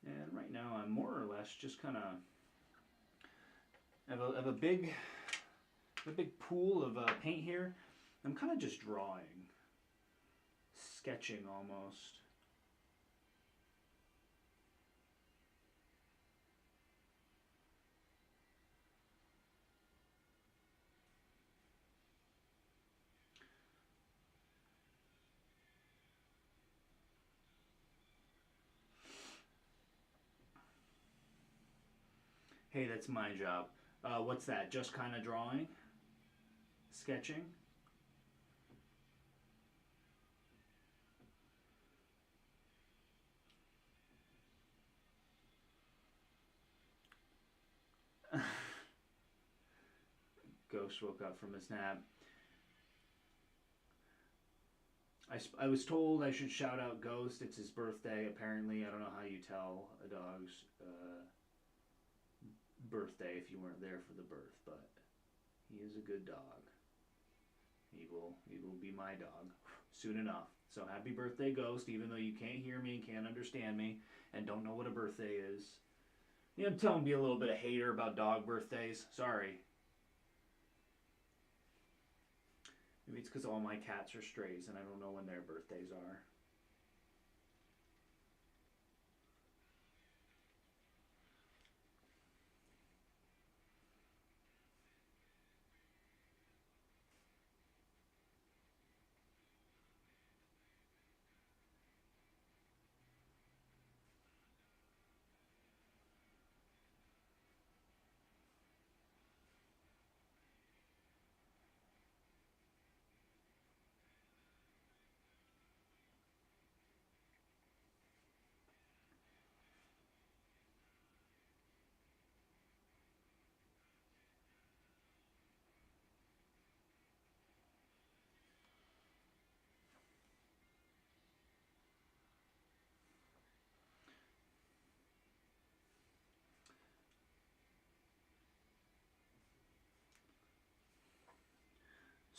And right now I'm more or less just kind of have a big pool of paint here. I'm kind of just drawing, sketching almost. Hey, that's my job. What's that? Just kind of drawing? Sketching? Ghost woke up from his nap. I was told I should shout out Ghost. It's his birthday, apparently. I don't know how you tell a dog's birthday if you weren't there for the birth, but he is a good dog. He will be my dog soon enough. So happy birthday, Ghost, even though you can't hear me and can't understand me and don't know what a birthday is. Yeah, I'm telling you, be a little bit of hater about dog birthdays. Sorry. Maybe it's because all my cats are strays and I don't know when their birthdays are.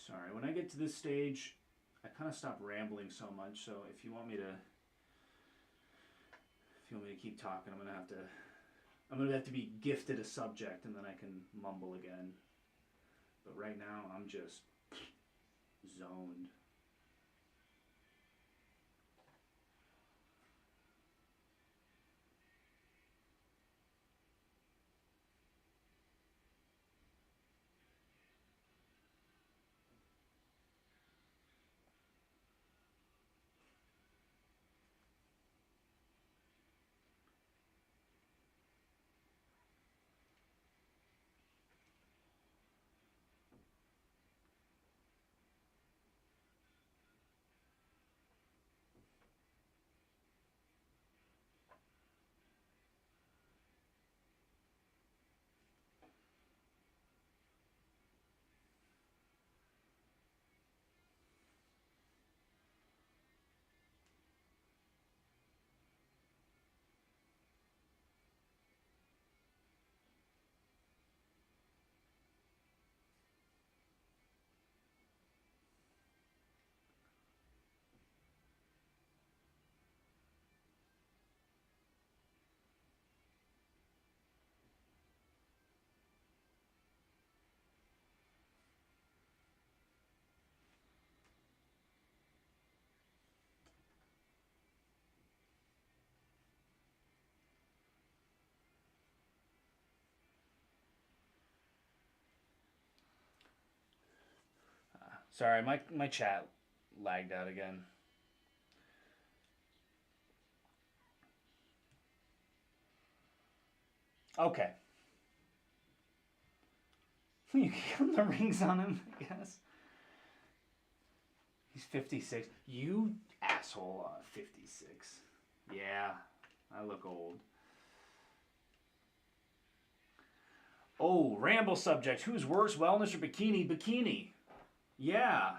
Sorry, when I get to this stage, I kind of stop rambling so much. So if you want me to keep talking, I'm gonna have to be gifted a subject, and then I can mumble again. But right now, I'm just zoned. Sorry, my chat lagged out again. Okay. You can get the rings on him, I guess. He's 56. You asshole, 56. Yeah, I look old. Oh, ramble subject. Who's worse, wellness or bikini? Bikini. Yeah.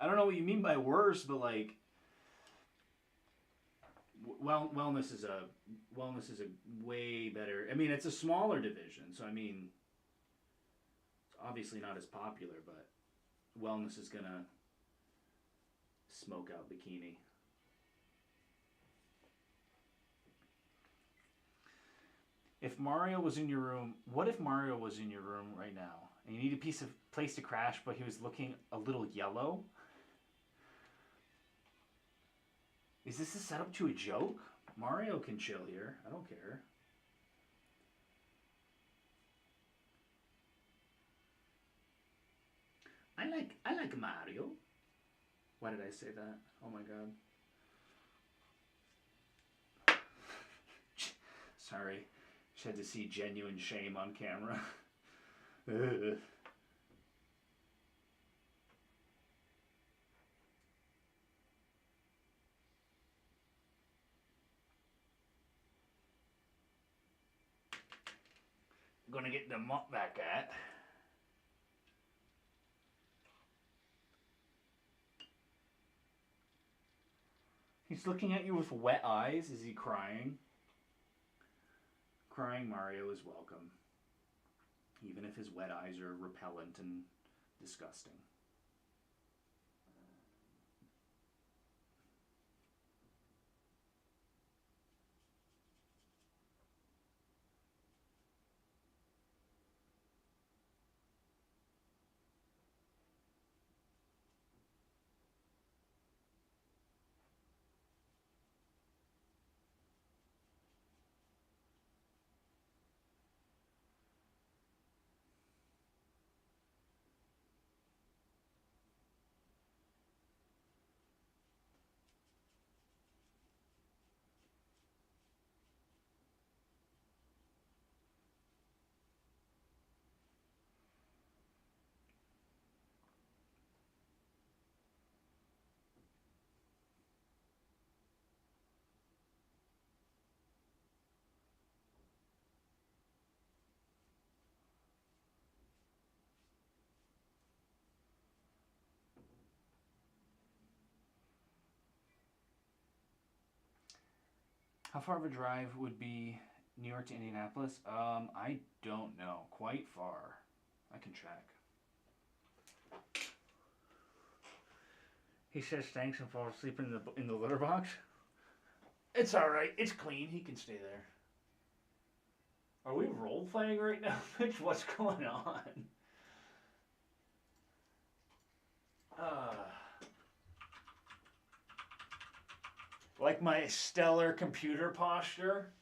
I don't know what you mean by worse, but like, wellness is a way better. I mean, it's a smaller division, so I mean, it's obviously not as popular, but wellness is gonna smoke out bikini. If Mario was in your room, what if Mario was in your room right now and you need a place to crash, but he was looking a little yellow? Is this a setup to a joke? Mario can chill here. I don't care. I like Mario. Why did I say that? Oh my god. Sorry. Just had to see genuine shame on camera. Gonna get the mop back at. He's looking at you with wet eyes. Is he crying? Crying Mario is welcome. Even if his wet eyes are repellent and disgusting. How far of a drive would be New York to Indianapolis? I don't know. Quite far. I can check. He says thanks and falls asleep in the litter box. It's all right. It's clean. He can stay there. Are we role playing right now, Mitch? What's going on? Like my stellar computer posture.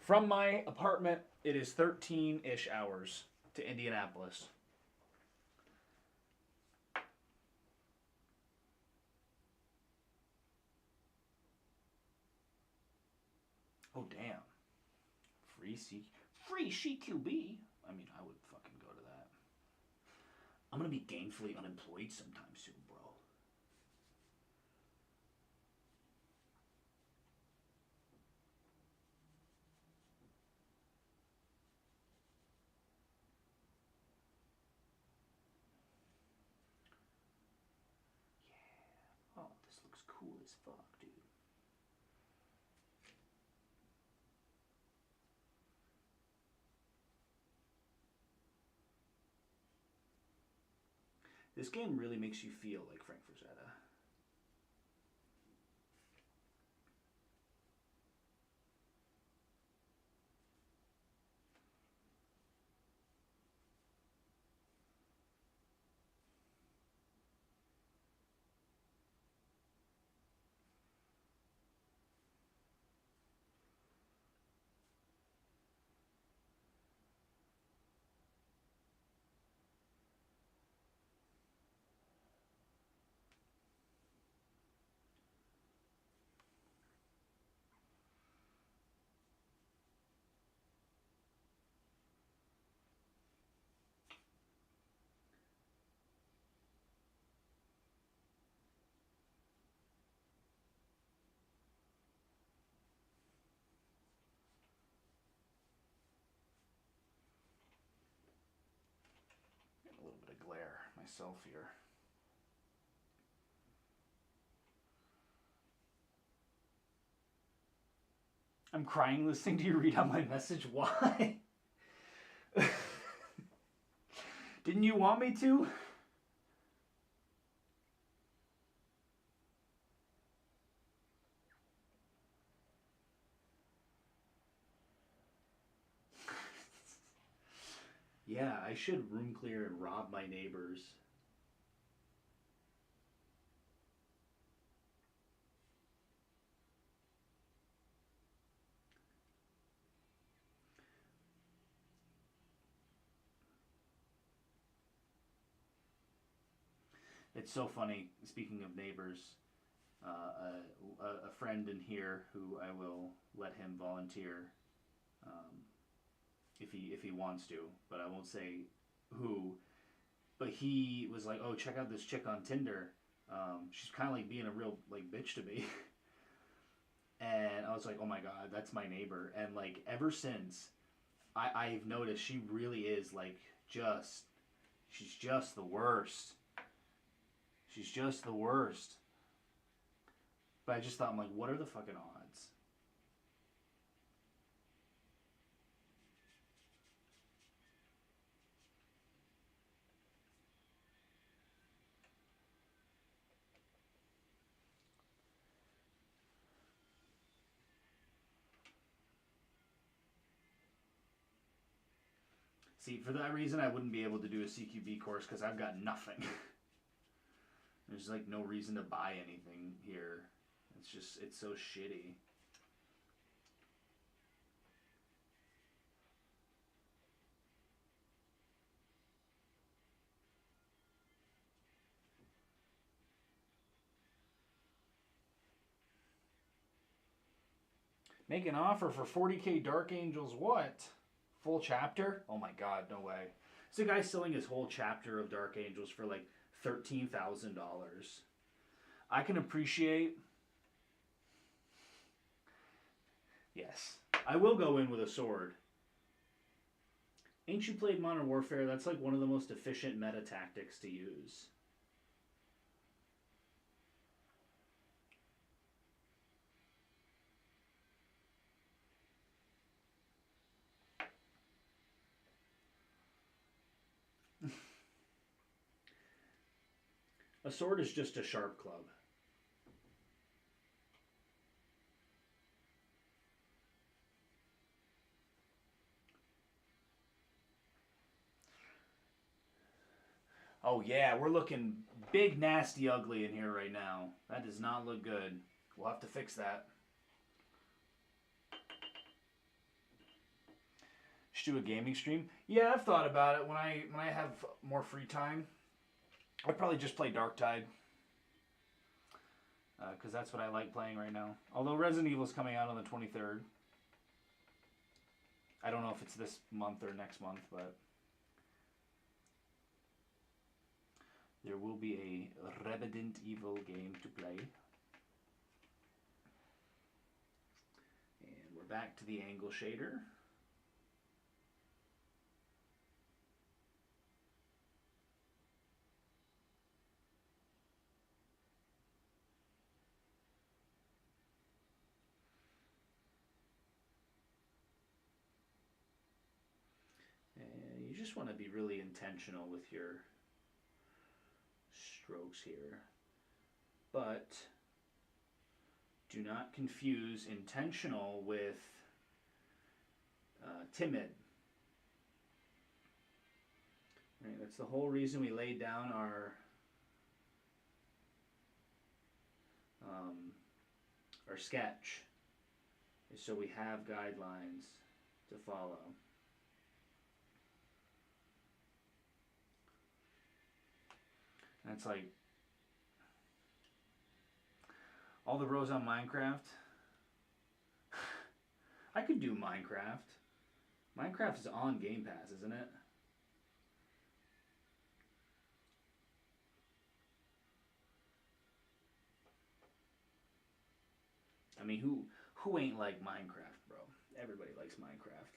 From my apartment, it is 13-ish hours to Indianapolis. Oh, damn. Free CQB? I mean, I would fucking go to that. I'm gonna be gainfully unemployed sometime soon, bro. Yeah. Oh, this looks cool as fuck, dude. This game really makes you feel like Frank Frazetta. myself here. I'm crying listening to you read out my message. Why? Didn't you want me to? Yeah, I should room clear and rob my neighbors. It's so funny, speaking of neighbors, a friend in here who I will let him volunteer if he wants to, but I won't say who. But he was like, "Oh, check out this chick on Tinder. She's kind of like being a real like bitch to me." And I was like, "Oh my god, that's my neighbor." And like ever since, I've noticed she really is like she's just the worst. She's just the worst. But I just thought, I'm like, what are the fucking odds? See, for that reason, I wouldn't be able to do a CQB course because I've got nothing. There's like no reason to buy anything here. It's just, it's so shitty. Make an offer for 40k Dark Angels. What? Full chapter? Oh my god, no way. There's a guy selling his whole chapter of Dark Angels for like $13,000. I can appreciate. Yes. I will go in with a sword. Ain't you played Modern Warfare? That's like one of the most efficient meta tactics to use. A sword is just a sharp club. Oh yeah, we're looking big, nasty, ugly in here right now. That does not look good. We'll have to fix that. Should do a gaming stream? Yeah, I've thought about it. When I have more free time, I'd probably just play Darktide. Because that's what I like playing right now. Although Resident Evil's coming out on the 23rd. I don't know if it's this month or next month, but there will be a Resident Evil game to play. And we're back to the angle shader. And you just want to be really intentional with your strokes here. But do not confuse intentional with timid. Right, that's the whole reason we laid down our sketch, is so we have guidelines to follow. And it's like all the rows on Minecraft. I could do Minecraft. Minecraft is on Game Pass, isn't it? I mean, who ain't like Minecraft, bro? Everybody likes Minecraft.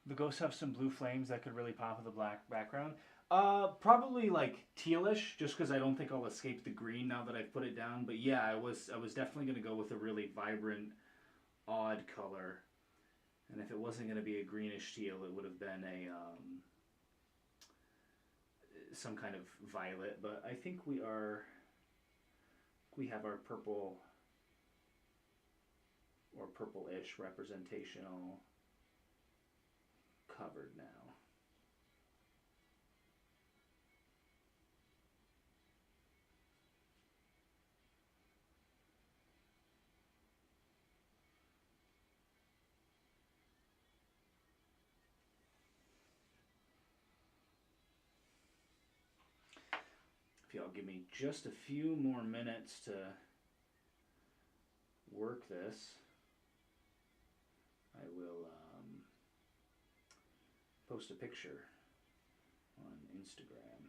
The ghosts have some blue flames that could really pop with a black background. Probably like tealish, just because I don't think I'll escape the green now that I've put it down. But yeah, I was definitely gonna go with a really vibrant, odd color. And if it wasn't gonna be a greenish teal, it would have been a some kind of violet. But I think we have our purple or purple-ish representational covered now. If y'all give me just a few more minutes to work this, I will post a picture on Instagram.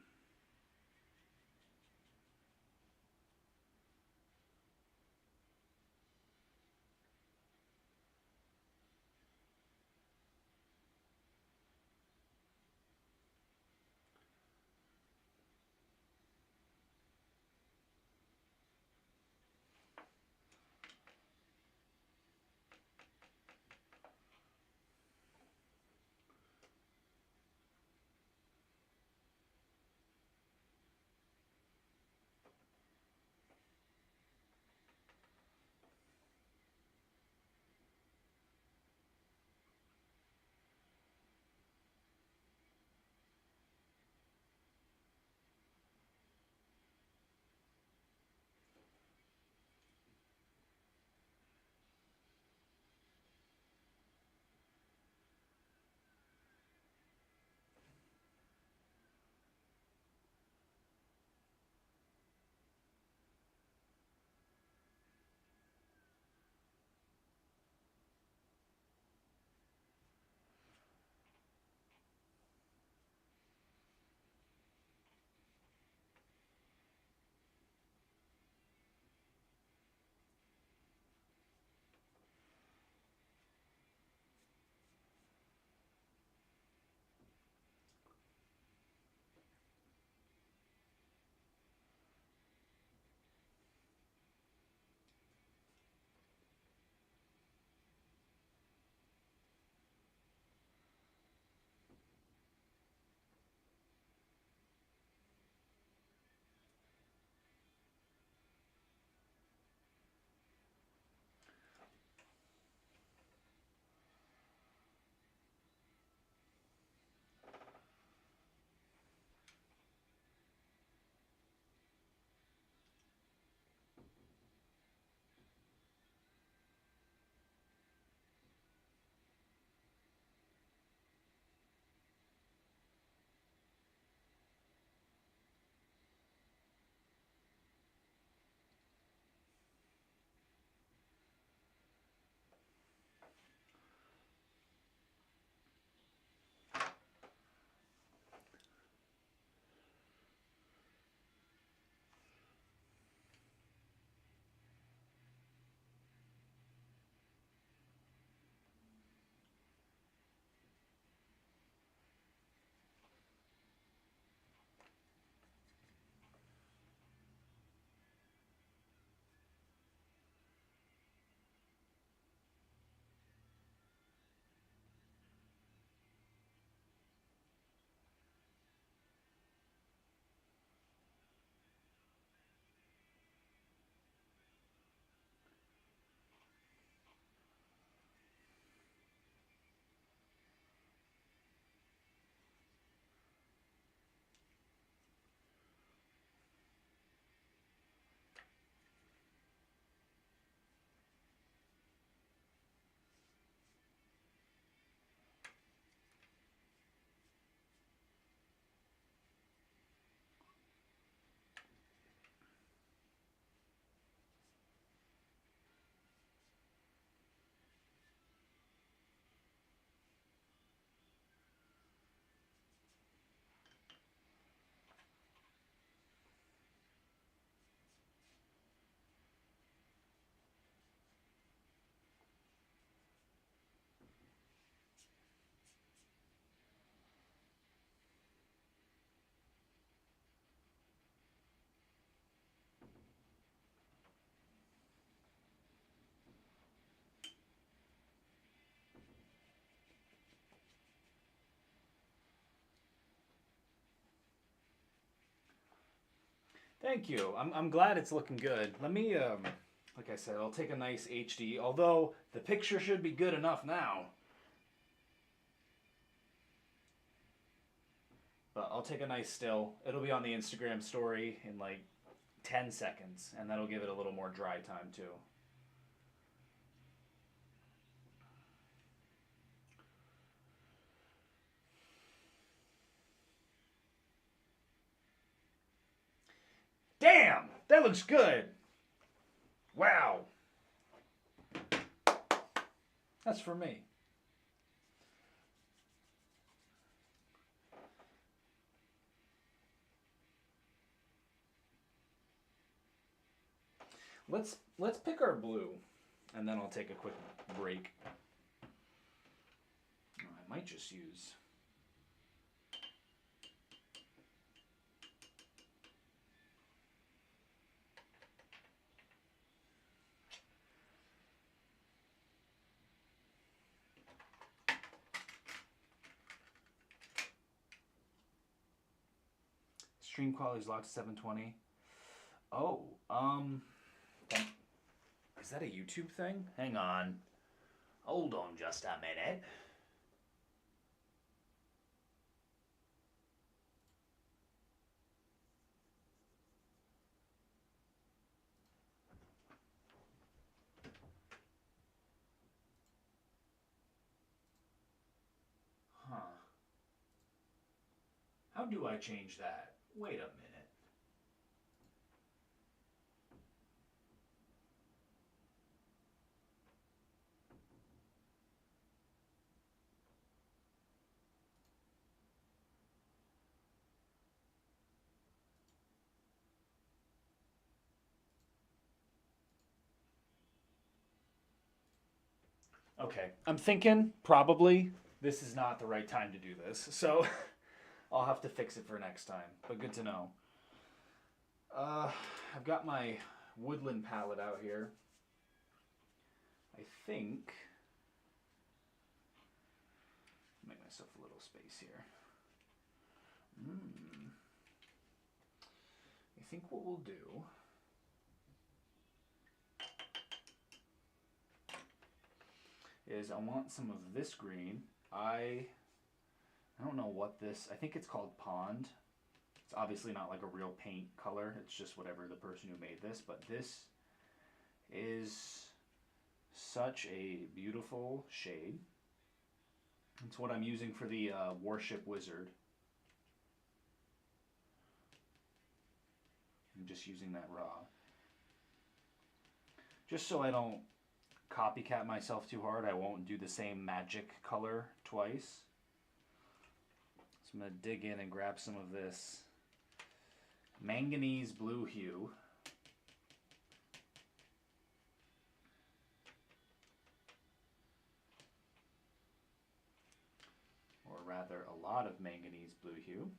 Thank you. I'm glad it's looking good. Let me, like I said, I'll take a nice HD, although the picture should be good enough now. But I'll take a nice still. It'll be on the Instagram story in like 10 seconds, and that'll give it a little more dry time too. Damn, that looks good. Wow. That's for me. Let's pick our blue, and then I'll take a quick break. I might just use. Stream quality is locked to 720. Oh, is that a YouTube thing? Hang on. Hold on just a minute. Huh. How do I change that? Wait a minute. Okay, I'm thinking probably this is not the right time to do this, so I'll have to fix it for next time, but good to know. I've got my woodland palette out here. I think, make myself a little space here. I think what we'll do is I want some of this green. I don't know what this, I think it's called Pond. It's obviously not like a real paint color. It's just whatever the person who made this, but this is such a beautiful shade. It's what I'm using for the Warship Wizard. I'm just using that raw. Just so I don't copycat myself too hard, I won't do the same magic color twice. So I'm going to dig in and grab some of this manganese blue hue. Or rather, a lot of manganese blue hue.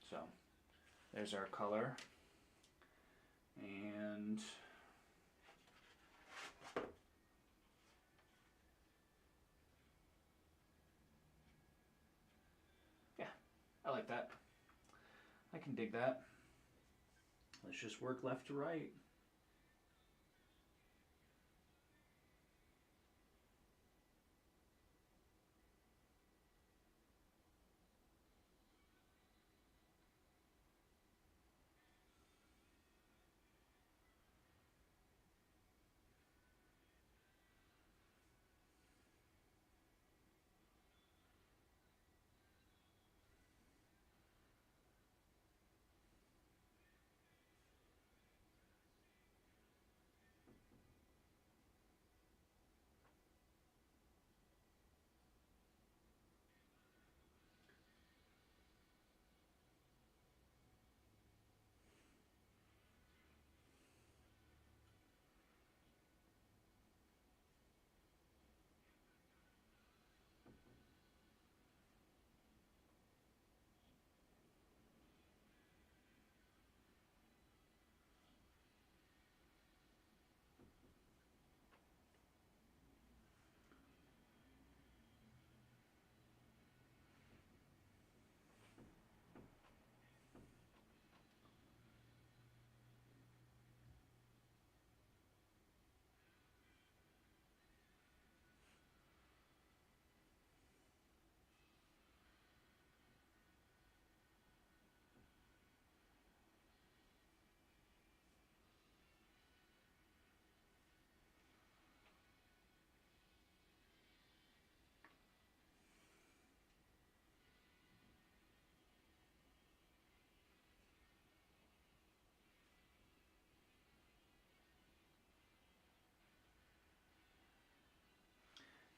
So, there's our color. And yeah, I like that. I can dig that. Let's just work left to right.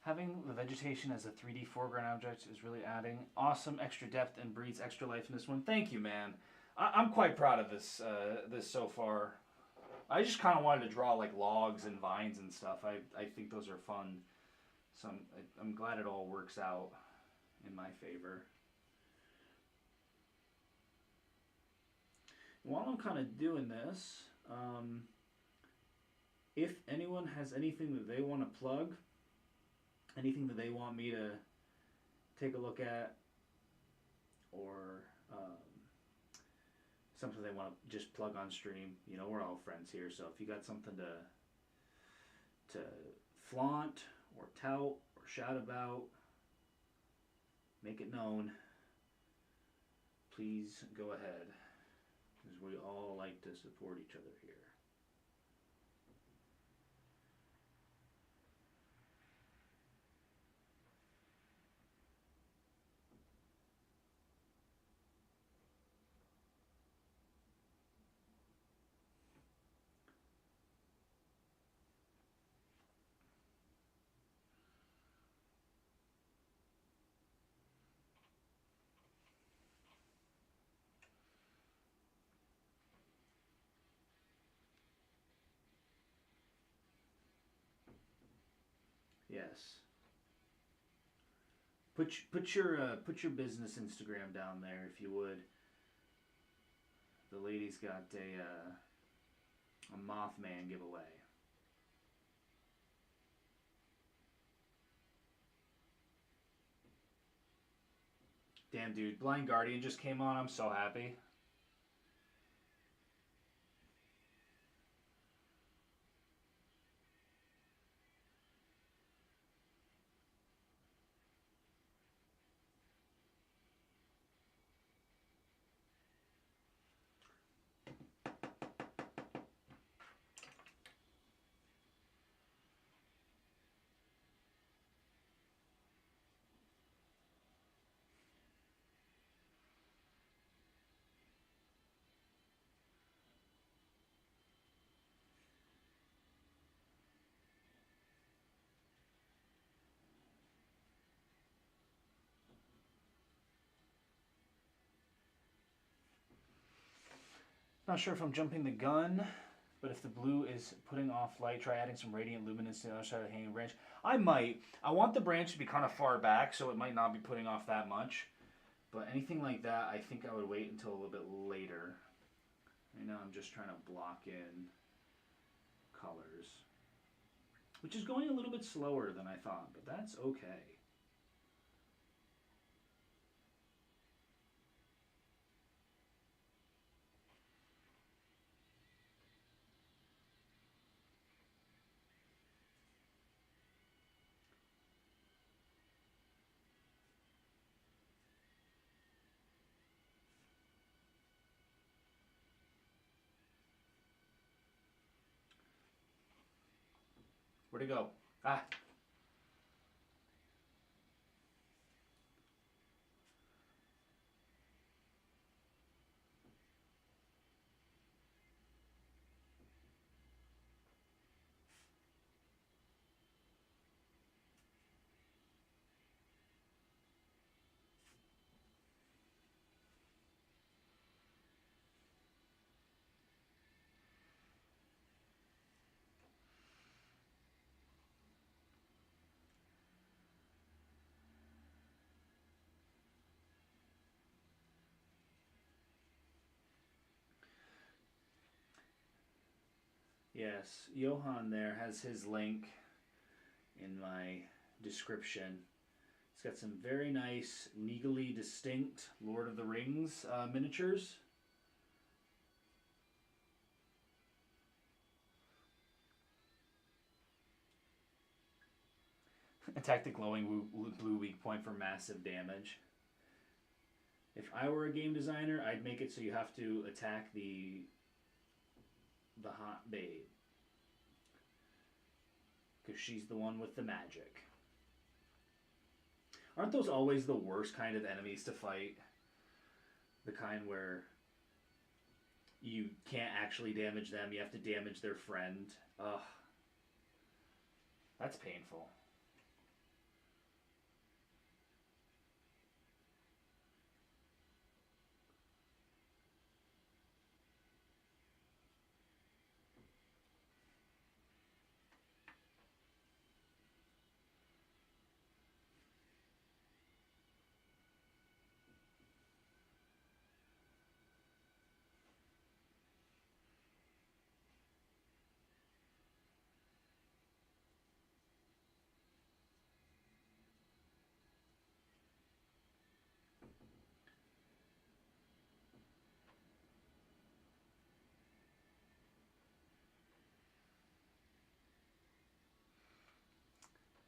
Having the vegetation as a 3D foreground object is really adding awesome extra depth and breathes extra life in this one. Thank you, man. I'm quite proud of this this so far. I just kind of wanted to draw like logs and vines and stuff. I think those are fun. So I'm glad it all works out in my favor. While I'm kind of doing this, if anyone has anything that they want to plug, anything that they want me to take a look at, or something they want to just plug on stream, you know, we're all friends here. So if you got something to flaunt or tout or shout about, make it known, please go ahead, because we all like to support each other here. Yes. Put your business Instagram down there if you would. The lady's got a Mothman giveaway. Damn, dude, Blind Guardian just came on. I'm so happy. Not sure if I'm jumping the gun, but if the blue is putting off light, try adding some radiant luminance to the other side of the hanging branch. I might. I want the branch to be kind of far back, so it might not be putting off that much. But anything like that, I think I would wait until a little bit later. Right now I'm just trying to block in colors, which is going a little bit slower than I thought, but that's okay. Where'd it go? Ah. Yes, Johan there has his link in my description. It's got some very nice, legally distinct Lord of the Rings miniatures. Attack the glowing blue weak point for massive damage. If I were a game designer, I'd make it so you have to attack the hot babe, because she's the one with the magic. Aren't those always the worst kind of enemies to fight? The kind where you can't actually damage them, you have to damage their friend. Ugh. That's painful.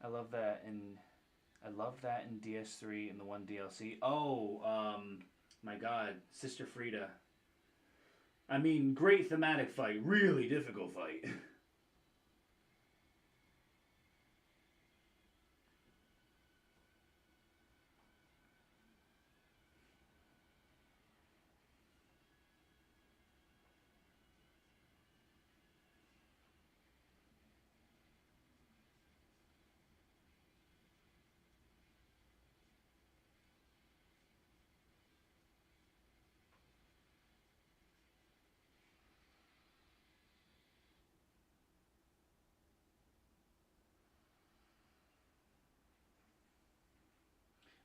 I love that in DS3 and the one DLC. Oh, my God, Sister Frida. I mean, great thematic fight, really difficult fight.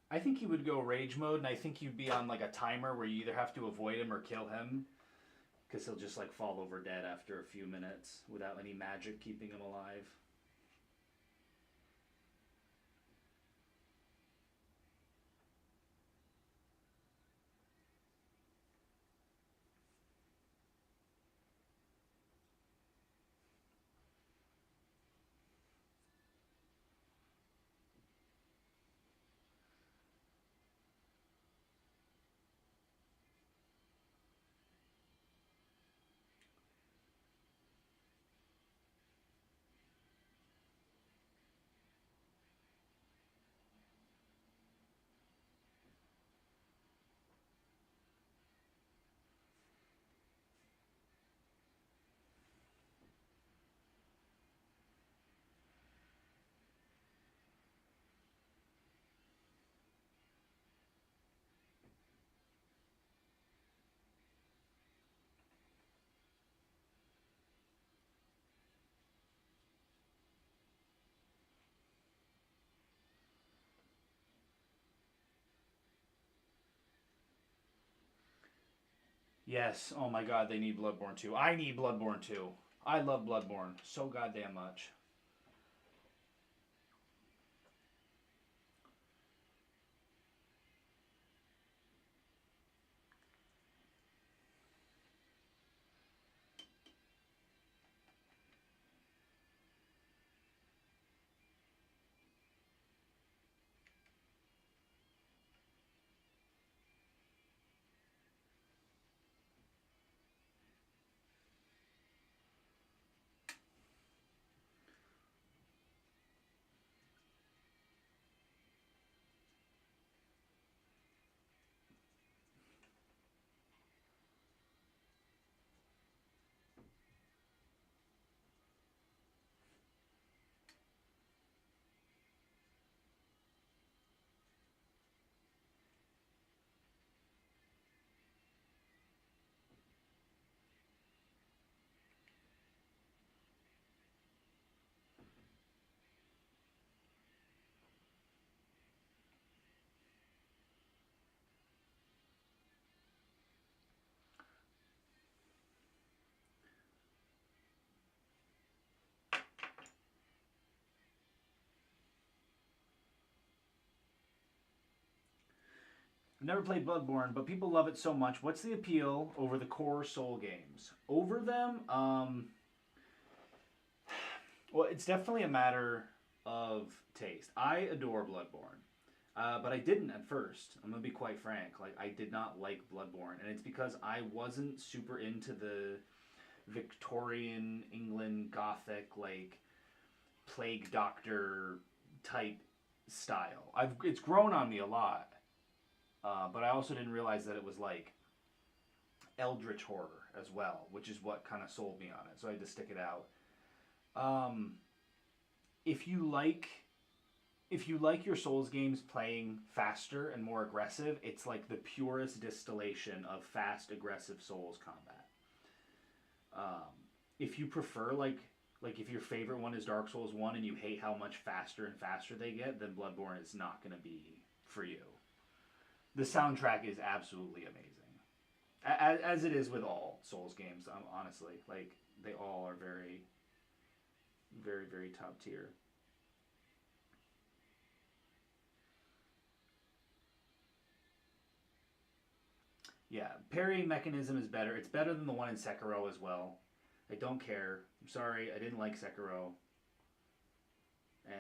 I think he would go rage mode, and I think you'd be on like a timer where you either have to avoid him or kill him, because he'll just like fall over dead after a few minutes without any magic keeping him alive. Yes. Oh my God, they need Bloodborne 2. I need Bloodborne 2. I love Bloodborne so goddamn much. I've never played Bloodborne, but people love it so much. What's the appeal over the core Soul games? Over them, well, it's definitely a matter of taste. I adore Bloodborne, but I didn't at first. I'm gonna be quite frank. Like, I did not like Bloodborne, and it's because I wasn't super into the Victorian England Gothic, like plague doctor type style. It's grown on me a lot, but I also didn't realize that it was like eldritch horror as well, which is what kind of sold me on it. So I had to stick it out. Um, if you like your Souls games playing faster and more aggressive, it's like the purest distillation of fast, aggressive Souls combat. If you prefer like if your favorite one is Dark Souls 1 and you hate how much faster and faster they get, then Bloodborne is not going to be for you. The soundtrack is absolutely amazing. As it is with all Souls games, honestly. Like, they all are very, very, very top tier. Yeah, parry mechanism is better. It's better than the one in Sekiro as well. I don't care. I'm sorry, I didn't like Sekiro.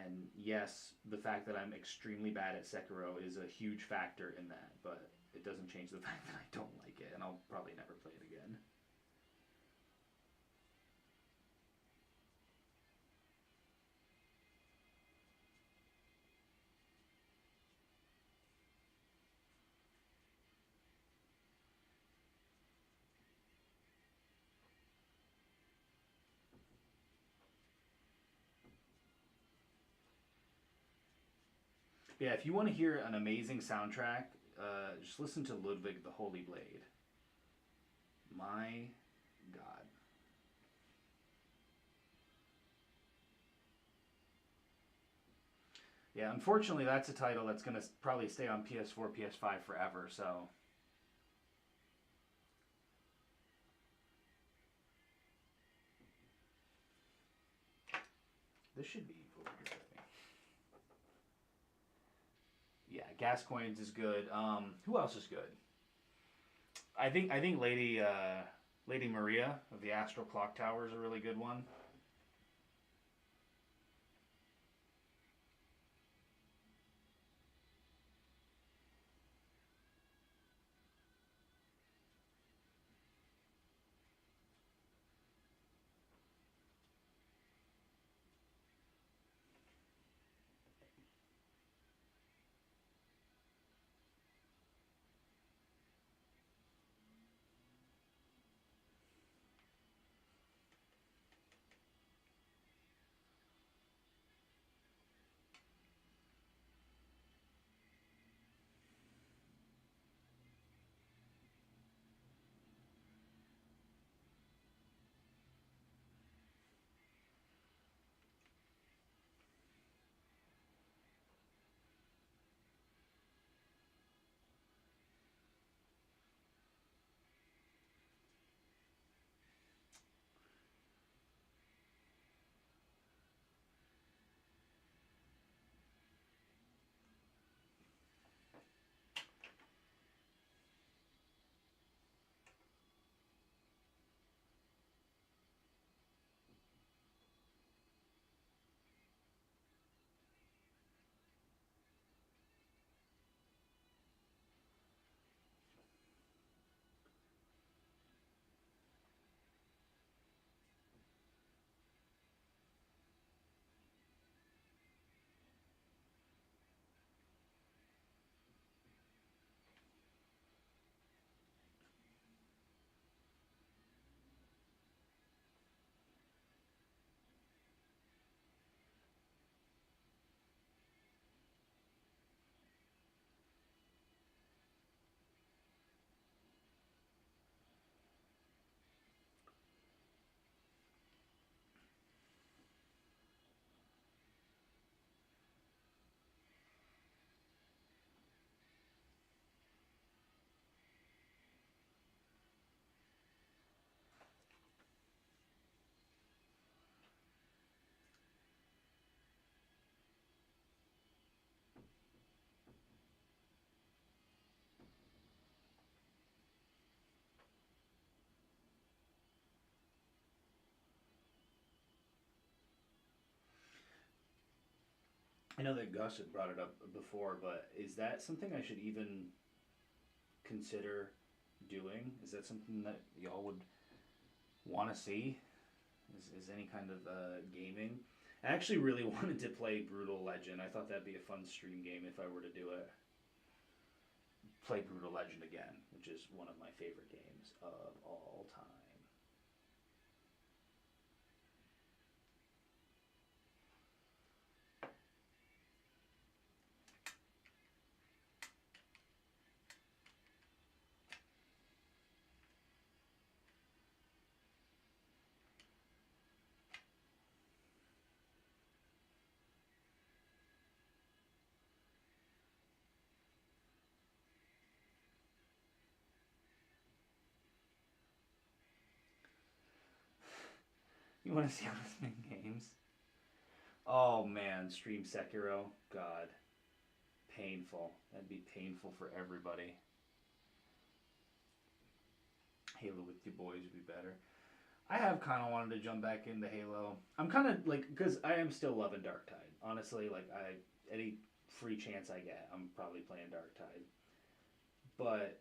And yes, the fact that I'm extremely bad at Sekiro is a huge factor in that, but it doesn't change the fact that I don't like it, and I'll probably never play it again. Yeah, if you want to hear an amazing soundtrack, just listen to Ludwig the Holy Blade. My God. Yeah, unfortunately, that's a title that's going to probably stay on PS4, PS5 forever, so. This should be over here, I think. Yeah, Gascoigne's is good. Who else is good? I think Lady Maria of the Astral Clock Tower is a really good one. I know that Gus had brought it up before, but is that something I should even consider doing? Is that something that y'all would want to see? Is any kind of gaming? I actually really wanted to play Brutal Legend. I thought that'd be a fun stream game if I were to do it. Play Brutal Legend again, which is one of my favorite games of all time. You want to see Honest Man games? Oh man, stream Sekiro. God. Painful. That'd be painful for everybody. Halo with your boys would be better. I have kind of wanted to jump back into Halo. I'm kind of like, because I am still loving Dark Tide. Honestly, like any free chance I get, I'm probably playing Dark Tide. But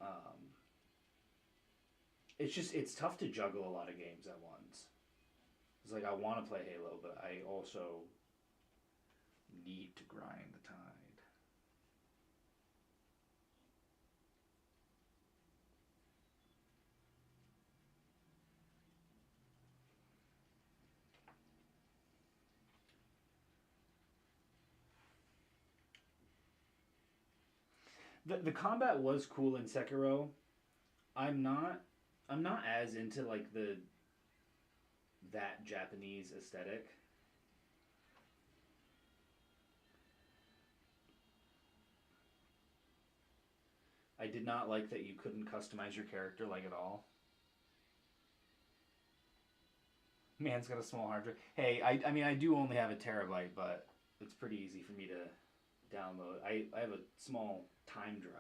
um, it's tough to juggle a lot of games at once. It's like I want to play Halo, but I also need to grind the Tide. The combat was cool in Sekiro. I'm not I'm not as into like the that Japanese aesthetic. I did not like that you couldn't customize your character like at all. Man's got a small hard drive. Hey, I mean I do only have a terabyte, but it's pretty easy for me to download. I have a small time drive.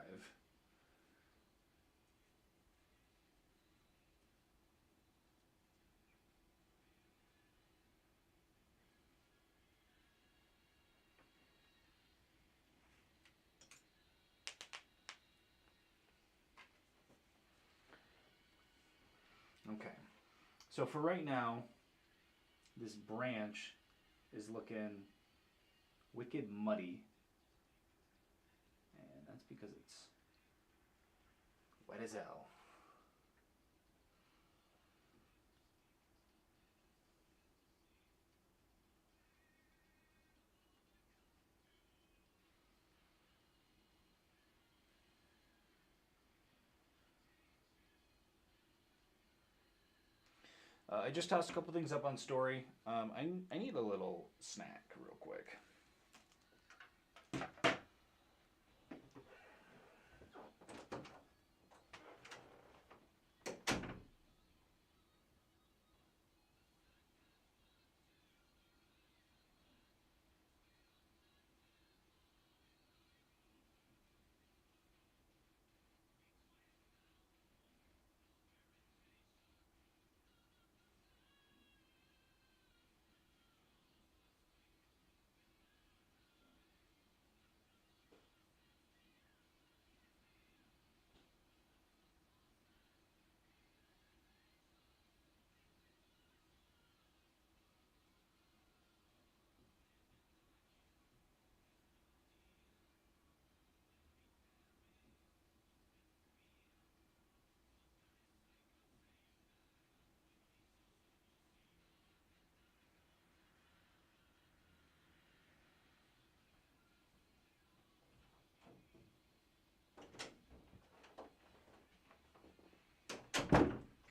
Okay. So for right now, this branch is looking wicked muddy. And that's because it's wet as hell. I just tossed a couple things up on story. I need a little snack real quick.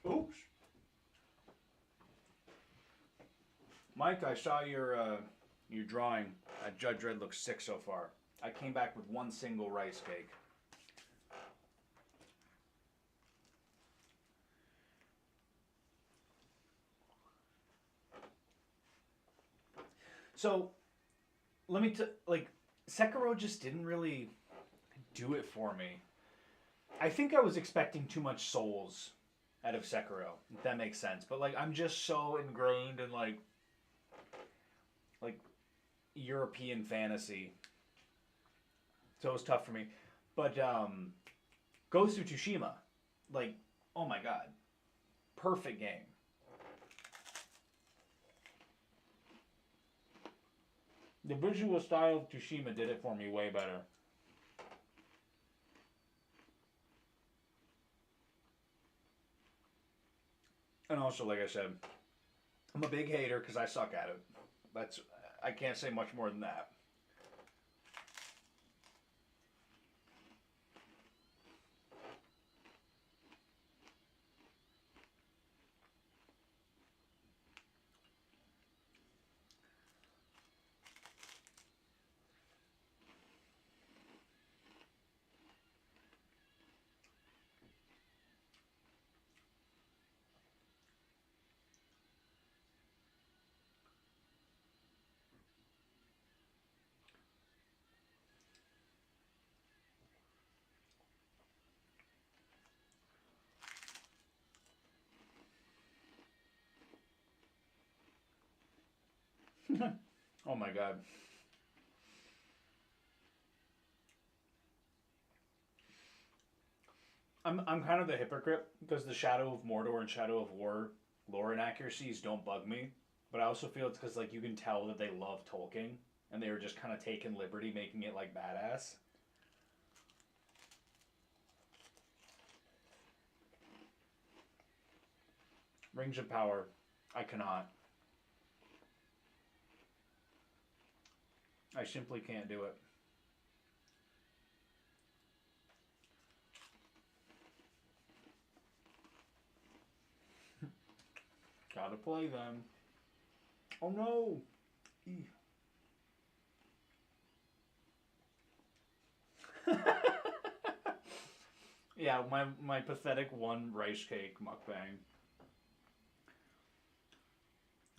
Oops. Mike, I saw your drawing. Judge Red looks sick so far. I came back with one single rice cake. So, let me like Sekiro just didn't really do it for me. I think I was expecting too much souls out of Sekiro. If that makes sense. But like I'm just so ingrained in like European fantasy. So it was tough for me. But Ghost of Tsushima, like, oh my god. Perfect game. The visual style of Tsushima did it for me way better. And also, like I said, I'm a big hater because I suck at it. That's I can't say much more than that. Oh my god. I'm kind of the hypocrite because the Shadow of Mordor and Shadow of War lore inaccuracies don't bug me, but I also feel it's because like you can tell that they love Tolkien and they were just kind of taking liberty making it like badass. Rings of Power, I cannot. I simply can't do it. Gotta play them. Oh no! Yeah, my pathetic one rice cake mukbang.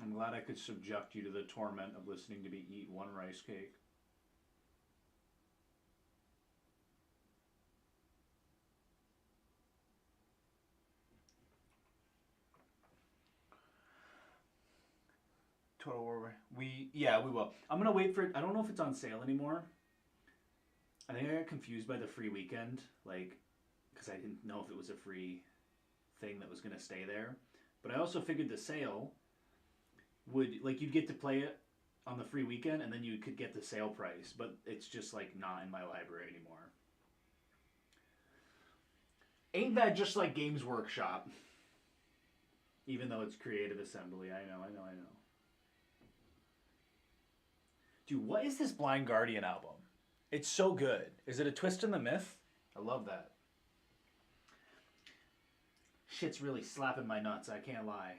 I'm glad I could subject you to the torment of listening to me eat one rice cake. Total War. We will. I'm gonna wait for it. I don't know if it's on sale anymore. I think I got confused by the free weekend, like, because I didn't know if it was a free thing that was gonna stay there. But I also figured the sale would like you'd get to play it on the free weekend, and then you could get the sale price. But it's just like not in my library anymore. Ain't that just like Games Workshop? Even though it's Creative Assembly, I know. Dude, what is this Blind Guardian album? It's so good. Is it a twist in the myth? I love that. Shit's really slapping my nuts, I can't lie.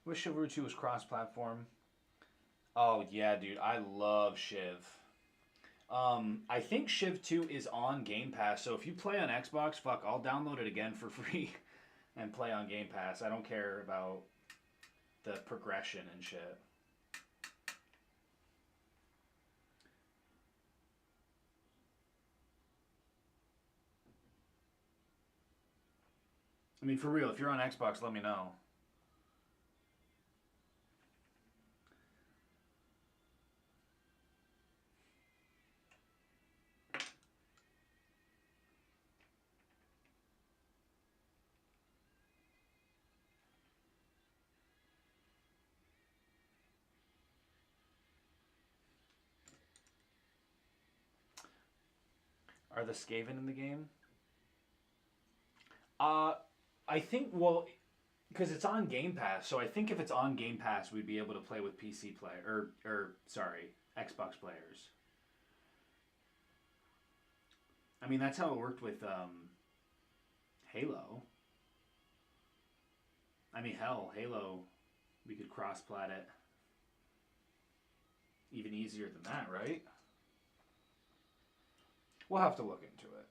Wish Chivalry 2 was cross-platform. Oh yeah, dude, I love Shiv. I think Shiv 2 is on Game Pass, so if you play on Xbox, fuck, I'll download it again for free and play on Game Pass. I don't care about the progression and shit. I mean, for real, if you're on Xbox, let me know. Are the Skaven in the game? Uh, I think, well, because it's on Game Pass, so I think if it's on Game Pass, we'd be able to play with PC player or sorry, Xbox players. I mean, that's how it worked with Halo. I mean, hell, Halo, we could cross-plat it even easier than that, right? We'll have to look into it.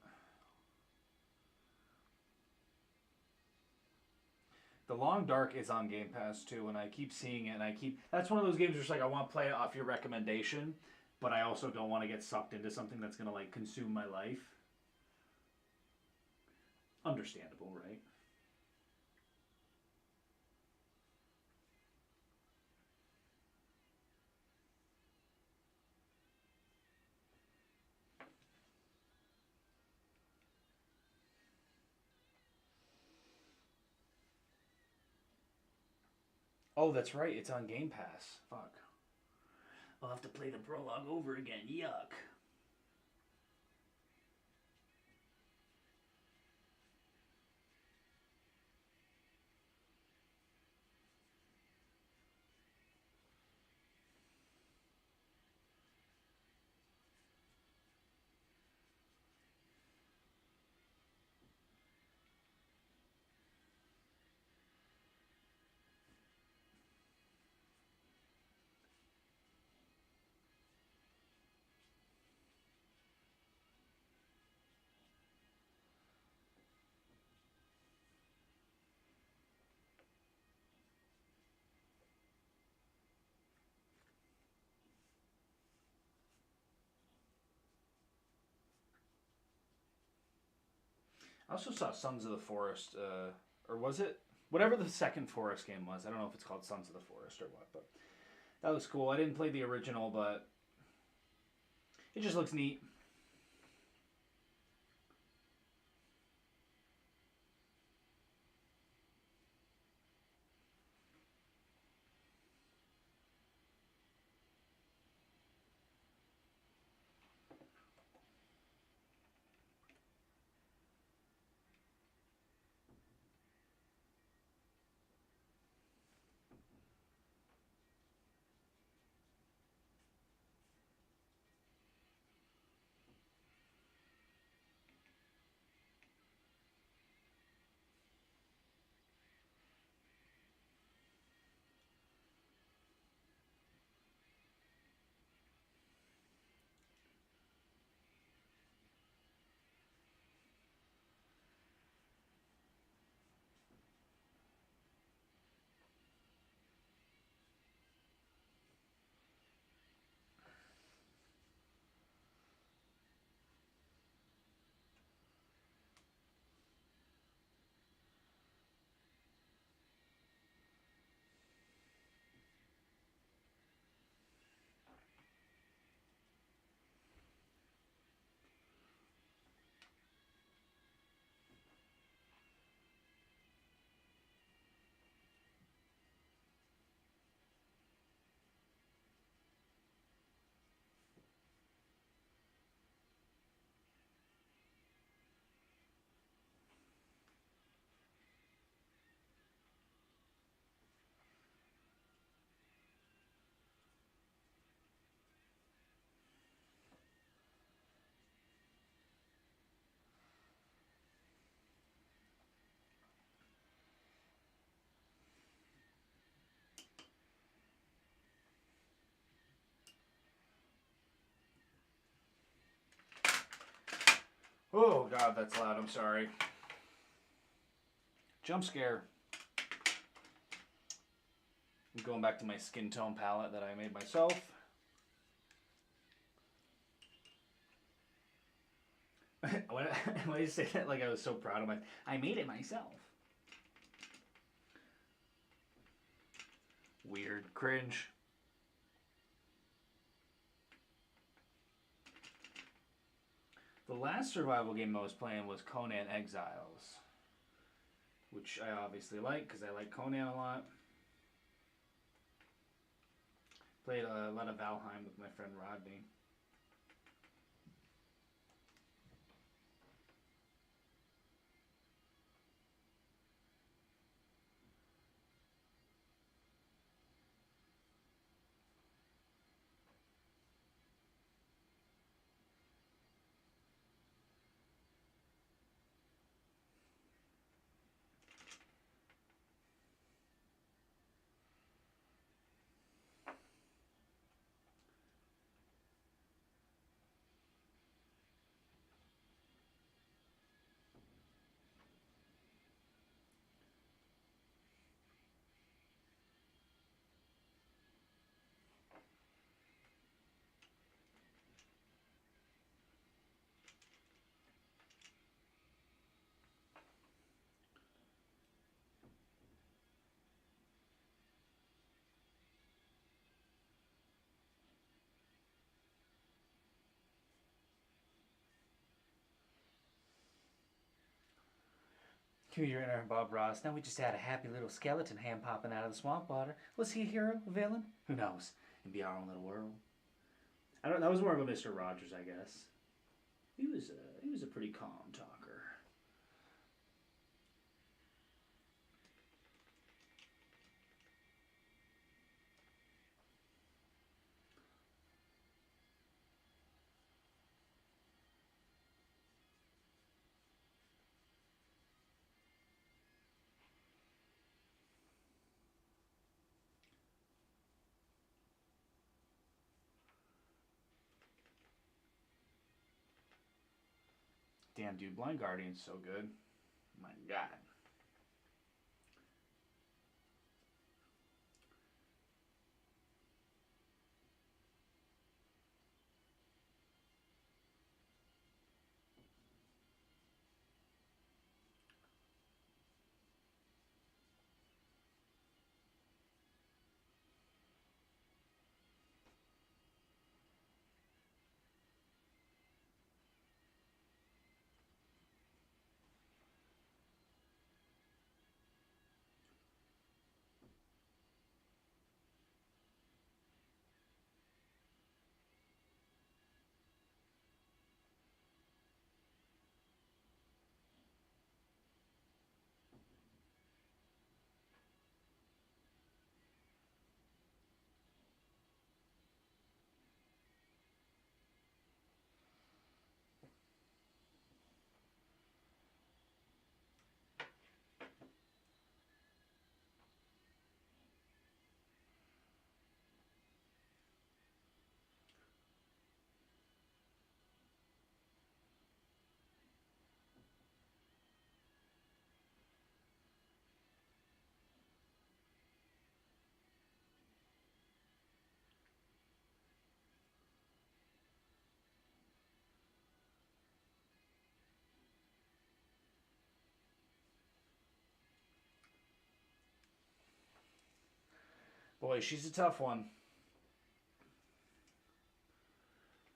The Long Dark is on Game Pass too, and I keep seeing it, and that's one of those games where it's like I want to play it off your recommendation, but I also don't want to get sucked into something that's gonna like consume my life. Understandable, right? Oh, that's right. It's on Game Pass. Fuck. I'll have to play the prologue over again. Yuck. I also saw Sons of the Forest, or was it whatever the second Forest game was? I don't know if it's called Sons of the Forest or what, but that looks cool. I didn't play the original, but it just looks neat. Oh god, that's loud. I'm sorry. Jump scare. I'm going back to my skin tone palette that I made myself. Why you say that like I was so proud of I made it myself. Weird. Cringe. The last survival game I was playing was Conan Exiles, which I obviously like because I like Conan a lot. Played a lot of Valheim with my friend Rodney. Cue your inner Bob Ross. Now we just had a happy little skeleton hand popping out of the swamp water. Was he a hero, a villain? Who knows? In be our own little world. I don't. That was more of a Mr. Rogers, I guess. He was a pretty calm talker. Damn, dude, Blind Guardian's so good. My God. Boy, she's a tough one.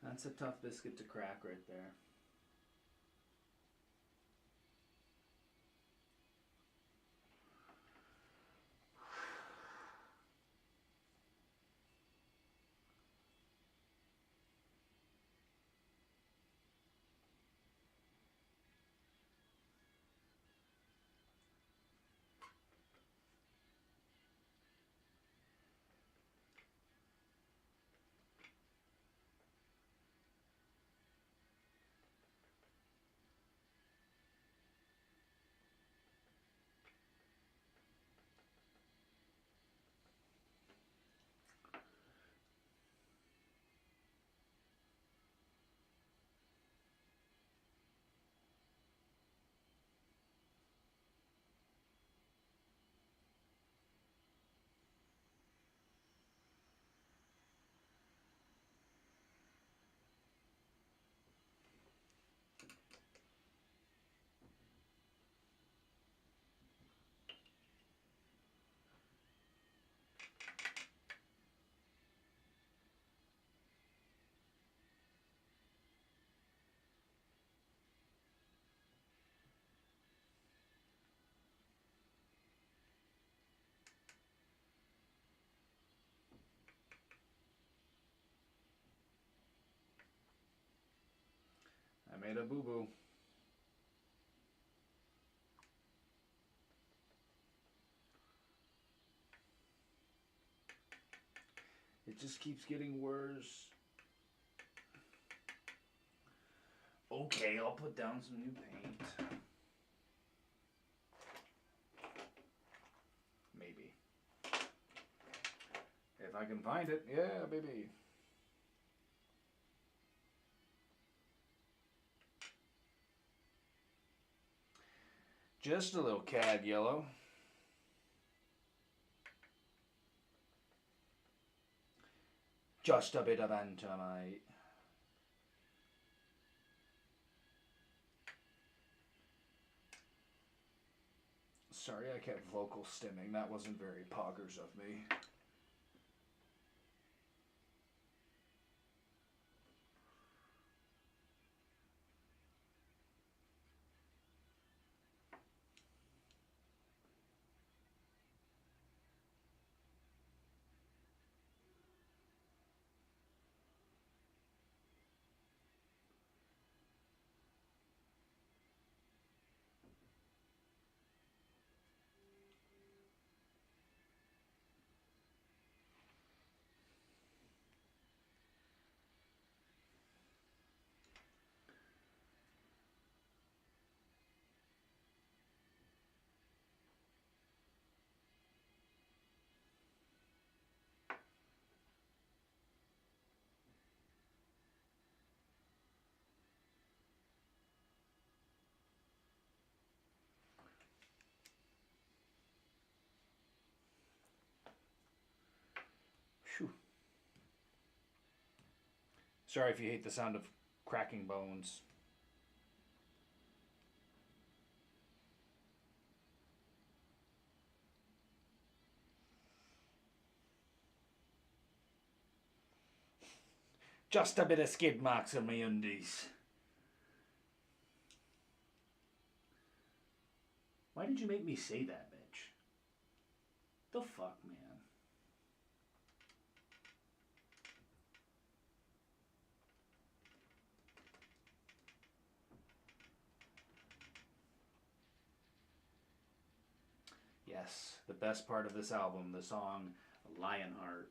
That's a tough biscuit to crack right there. I made a boo-boo. It just keeps getting worse. Okay, I'll put down some new paint. Maybe. If I can find it, yeah, baby. Just a little cad yellow. Just a bit of antimite. Sorry, I kept vocal stimming. That wasn't very poggers of me. Whew. Sorry if you hate the sound of cracking bones. Just a bit of skid marks on my undies. Why did you make me say that, bitch? The fuck, man? Yes, the best part of this album, the song Lionheart.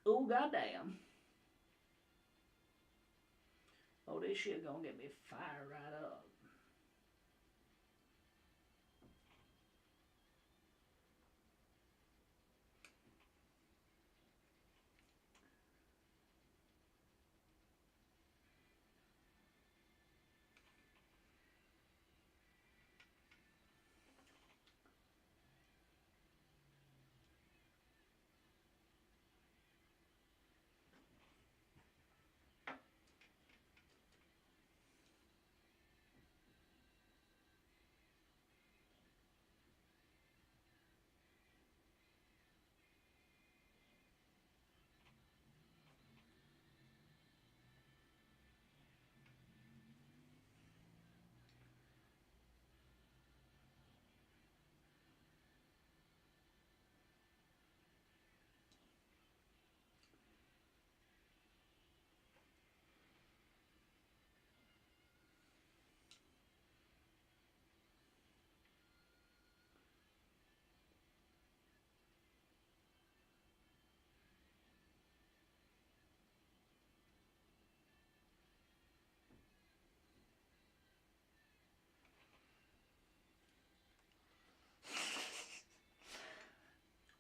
Oh, goddamn. Oh, this shit gonna get me fired right up.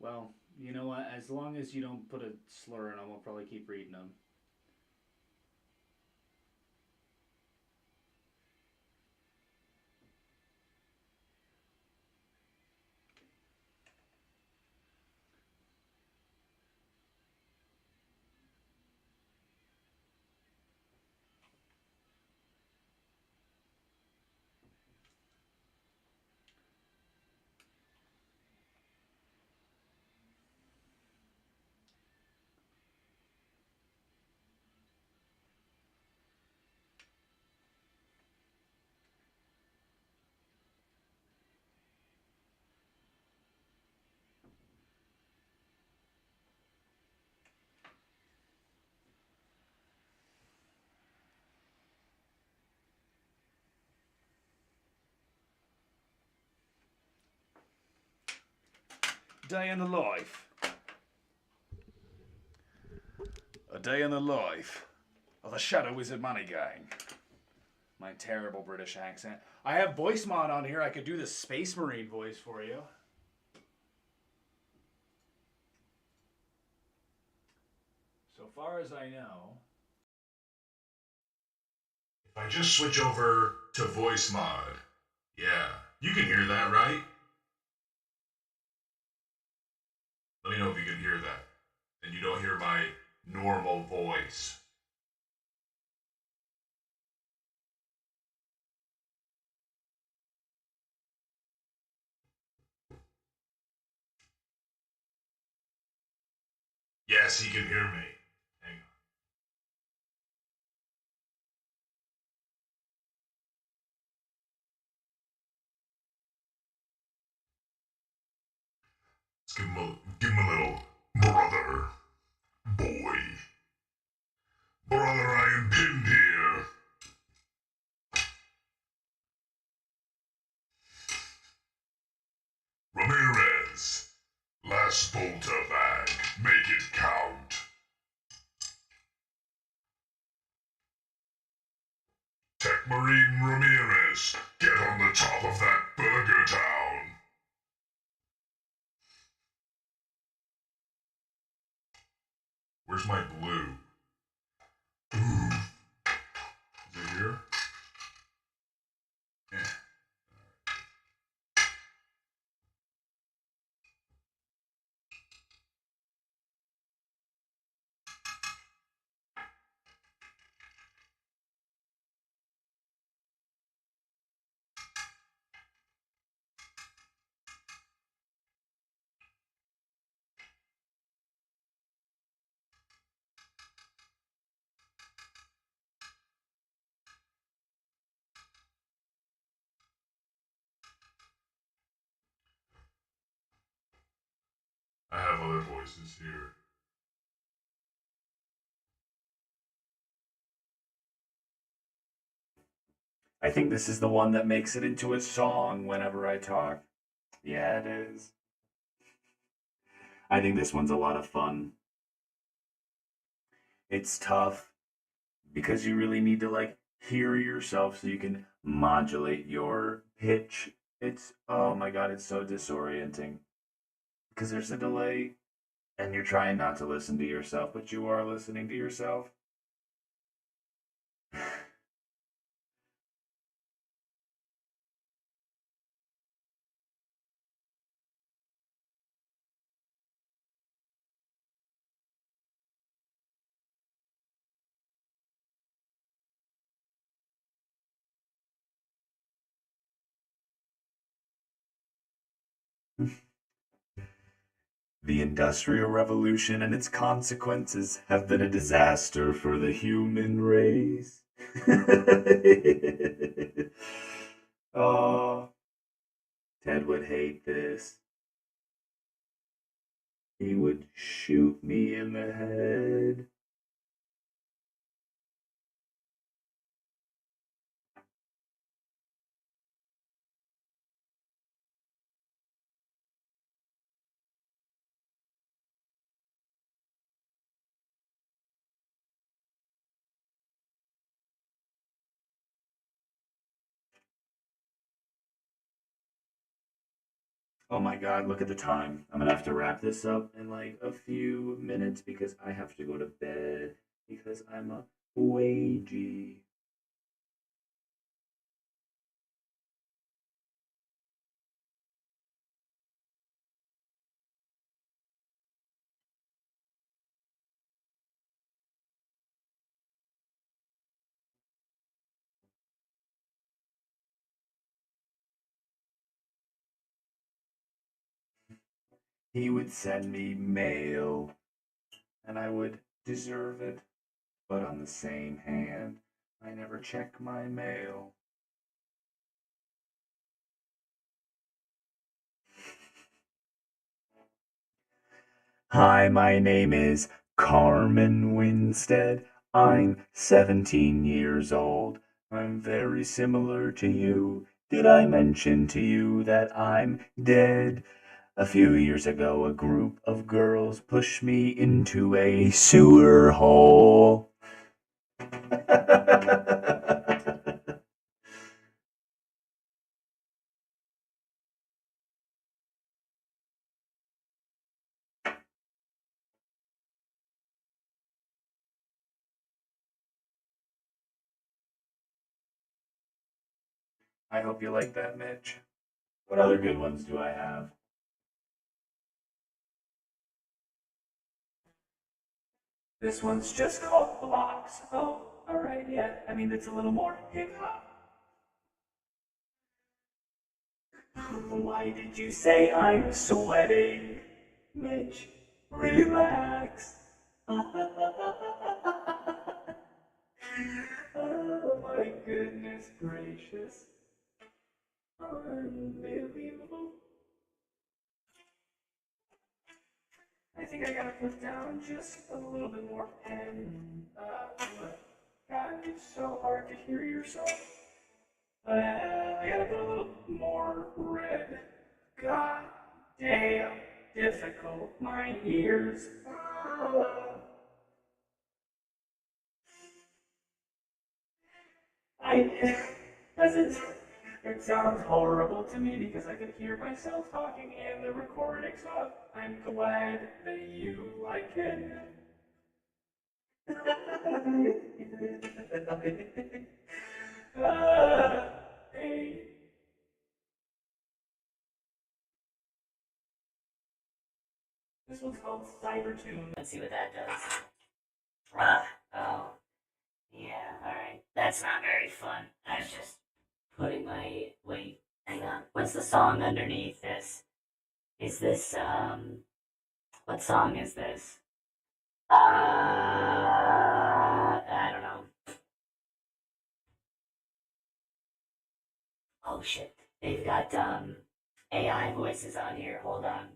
Well, you know what? As long as you don't put a slur in them, we'll probably keep reading them. Day in the life. A day in the life of the Shadow Wizard Money Gang. My terrible British accent. I have voice mod on here. I could do the Space Marine voice for you. So far as I know. If I just switch over to voice mod, yeah, you can hear that, right? Let me know if you can hear that. And you don't hear my normal voice. Yes, he can hear me. Hang on. Let's give him a little brother, boy. Brother, I am pinned here. Ramirez, last bolter bag, make it count. Tech Marine Ramirez, get on the top of that burger town. Where's my blue? Ooh. Is it here? Yeah. I have other voices here. I think this is the one that makes it into a song whenever I talk. Yeah, it is. I think this one's a lot of fun. It's tough because you really need to like hear yourself so you can modulate your pitch. It's oh my god, it's so disorienting because there's a delay and you're trying not to listen to yourself, but you are listening to yourself. The Industrial Revolution and its consequences have been a disaster for the human race. Oh, Ted would hate this. He would shoot me in the head. Oh my god, look at the time. I'm gonna have to wrap this up in like a few minutes because I have to go to bed because I'm a wagey. He would send me mail and I would deserve it, but on the same hand, I never check my mail. Hi, my name is Carmen Winstead. I'm 17 years old. I'm very similar to you. Did I mention to you that I'm dead? A few years ago, a group of girls pushed me into a sewer hole. I hope you like that, Mitch. What other good ones do I have? This one's just called Blocks. Oh, alright, yeah. I mean, it's a little more hip hop. Why did you say I'm sweating? Mitch, relax. Oh my goodness gracious. Unbelievable. I think I gotta put down just a little bit more pen. God, it's so hard to hear yourself. I gotta put a little more red. God damn, difficult. My ears. I doesn't. It sounds horrible to me because I could hear myself talking in the recording. So I'm glad that you like it. Hey, this one's called Cybertune. Let's see what that does. Oh, yeah, alright. That's not very fun. I was just putting my. Wait, hang on. What's the song underneath this? Is this, what song is this? I don't know. Oh shit. They've got, AI voices on here. Hold on.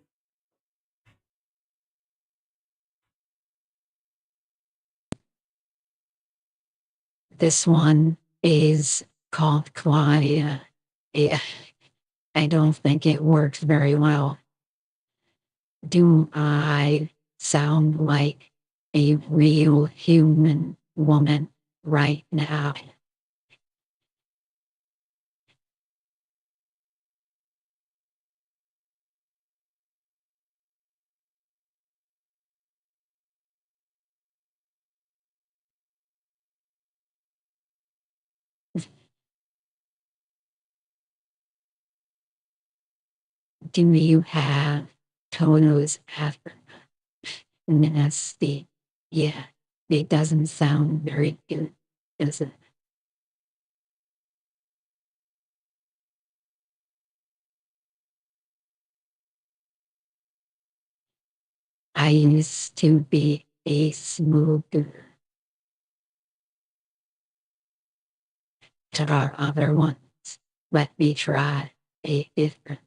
This one is called Claudia. Yeah, I don't think it works very well. Do I sound like a real human woman right now? Do you have toes after nasty? Yeah, it doesn't sound very good, does it? I used to be a smoker. Try other ones. Let me try a different.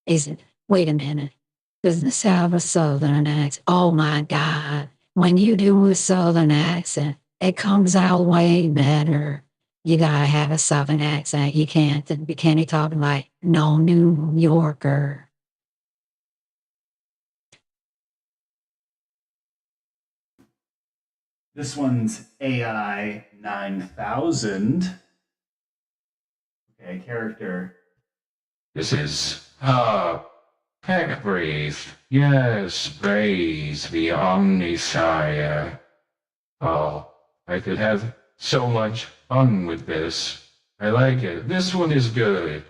Is it? Wait a minute. Does this have a southern accent? Oh my God. When you do a southern accent, it comes out way better. You gotta have a southern accent. You can't be talking like no New Yorker. This one's AI 9000. Okay, character. This is Heck, breathe. Yes, praise the Omnisire. Oh, I could have so much fun with this. I like it. This one is good.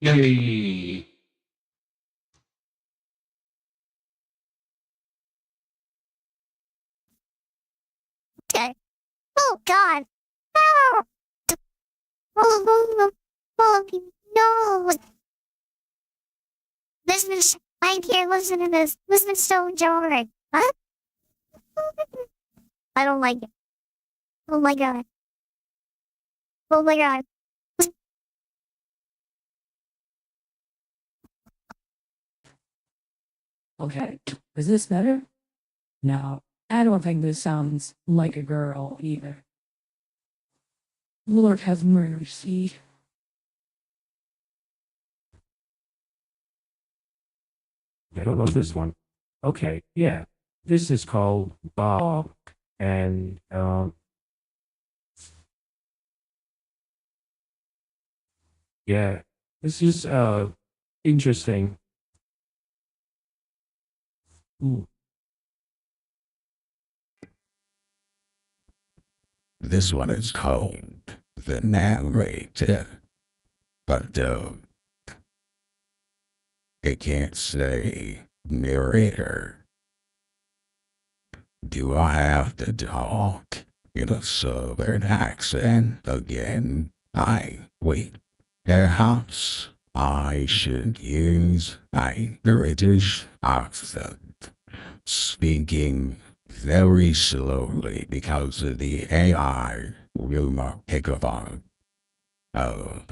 Yay! Okay. Oh God. No. Oh, no. This is. I'm here listening to this. This is so jarring. Huh? I don't like it. Oh my God. Oh my God. Okay, is this better? No, I don't think this sounds like a girl either. Lord have mercy. I don't know this one. Okay, yeah. This is called Bach, and yeah, this is interesting. Ooh. This one is called The Narrator, but it can't say narrator. Do I have to talk in a southern accent again? Wait, perhaps I should use a British accent, speaking very slowly because of the AI will not pick up on. Oh,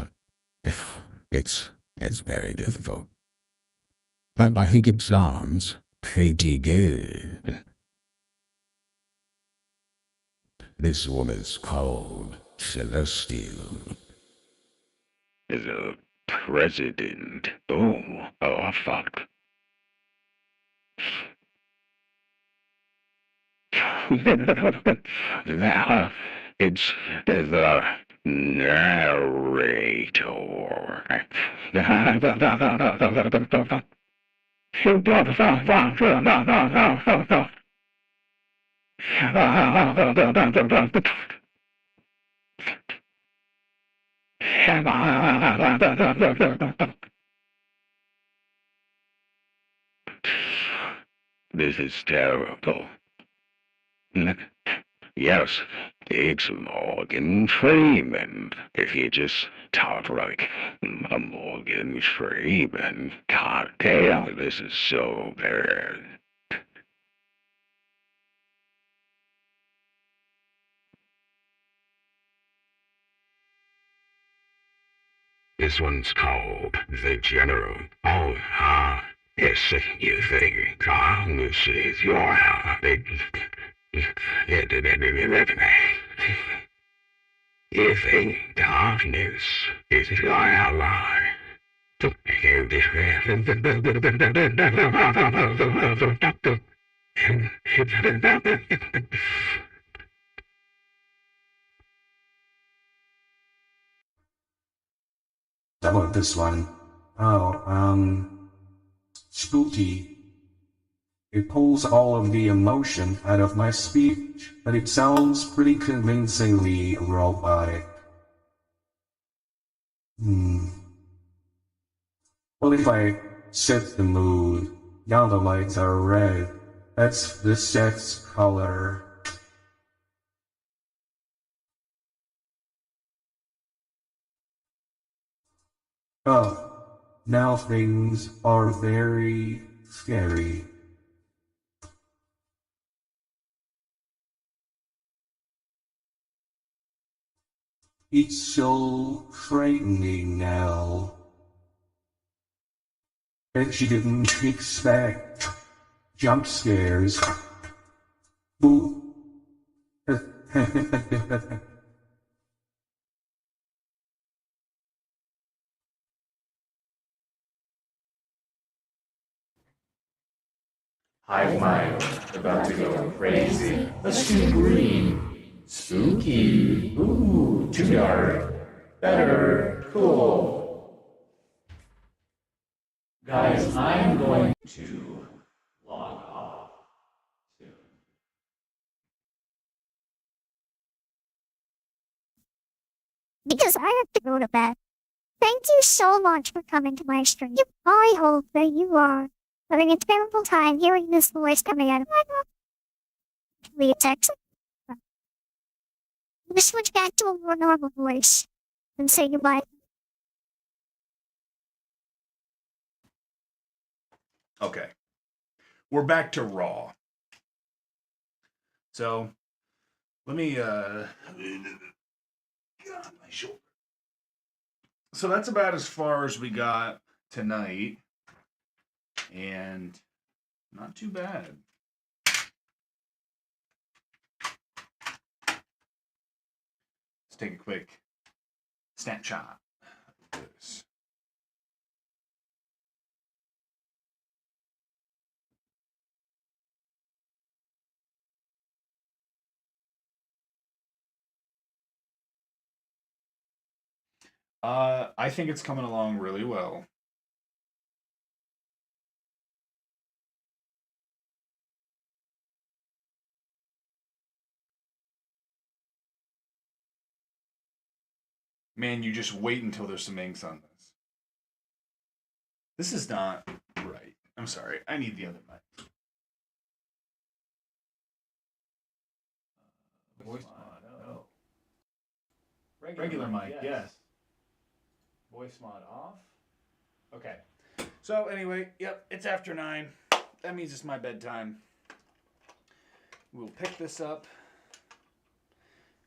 it's very difficult. But I think it sounds pretty good. This one is called Celestial. The president. Oh, fuck. Now, it's the narrator. This is terrible. Yes, it's Morgan Freeman. If you just talk like a Morgan Freeman, God damn, this is so bad. This one's called The General. Oh, yes, you think this is your if a darkness is your ally. How about this one? Spooky. It pulls all of the emotion out of my speech, but it sounds pretty convincingly robotic. Well, if I set the mood, now the lights are red. That's the set's color. Oh, now things are very scary. It's so frightening now. Bet she didn't expect jump scares. Boo. Hive mind, about to go crazy. Let's do green. Spooky. Ooh, too dark. Better. Cool. Guys, I'm going to log off soon. Because I have to go to bed. Thank you so much for coming to my stream. I hope that you are having a terrible time hearing this voice coming out of my mouth. Leave a text. Just switch back to a more normal voice and say goodbye. Okay. We're back to Raw. So, let me, God, my shoulder. So that's about as far as we got tonight. And not too bad. Let's take a quick snapshot of this. I think it's coming along really well. Man, you just wait until there's some inks on this. This is not right. I'm sorry. I need the other mic. Voice mod, no. Regular mic, yes. Voice mod off. Okay. So anyway, yep, it's after 9. That means it's my bedtime. We'll pick this up.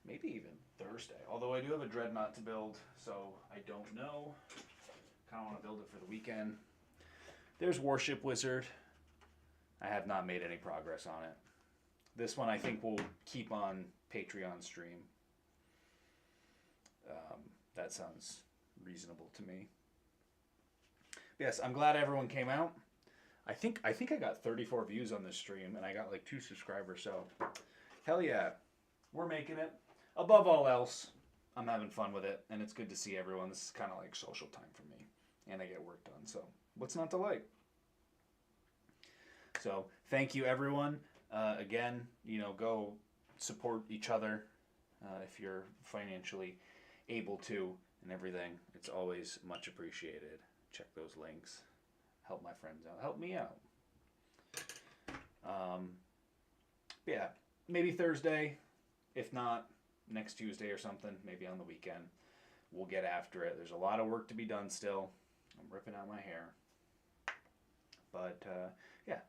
Maybe even Thursday. Although I do have a dreadnought to build, so I don't know. Kind of want to build it for the weekend. There's Warship Wizard. I have not made any progress on it. This one I think will keep on Patreon stream. That sounds reasonable to me. Yes, I'm glad everyone came out. I think I got 34 views on this stream, and I got like 2 subscribers. So, hell yeah, we're making it. Above all else, I'm having fun with it, and it's good to see everyone. This is kind of like social time for me, and I get work done. So, what's not to like? So, thank you, everyone. Again, go support each other if you're financially able to, and everything. It's always much appreciated. Check those links. Help my friends out. Help me out. Yeah, maybe Thursday. If not, next Tuesday or something. Maybe on the weekend. We'll get after it. There's a lot of work to be done still. I'm ripping out my hair. But, yeah,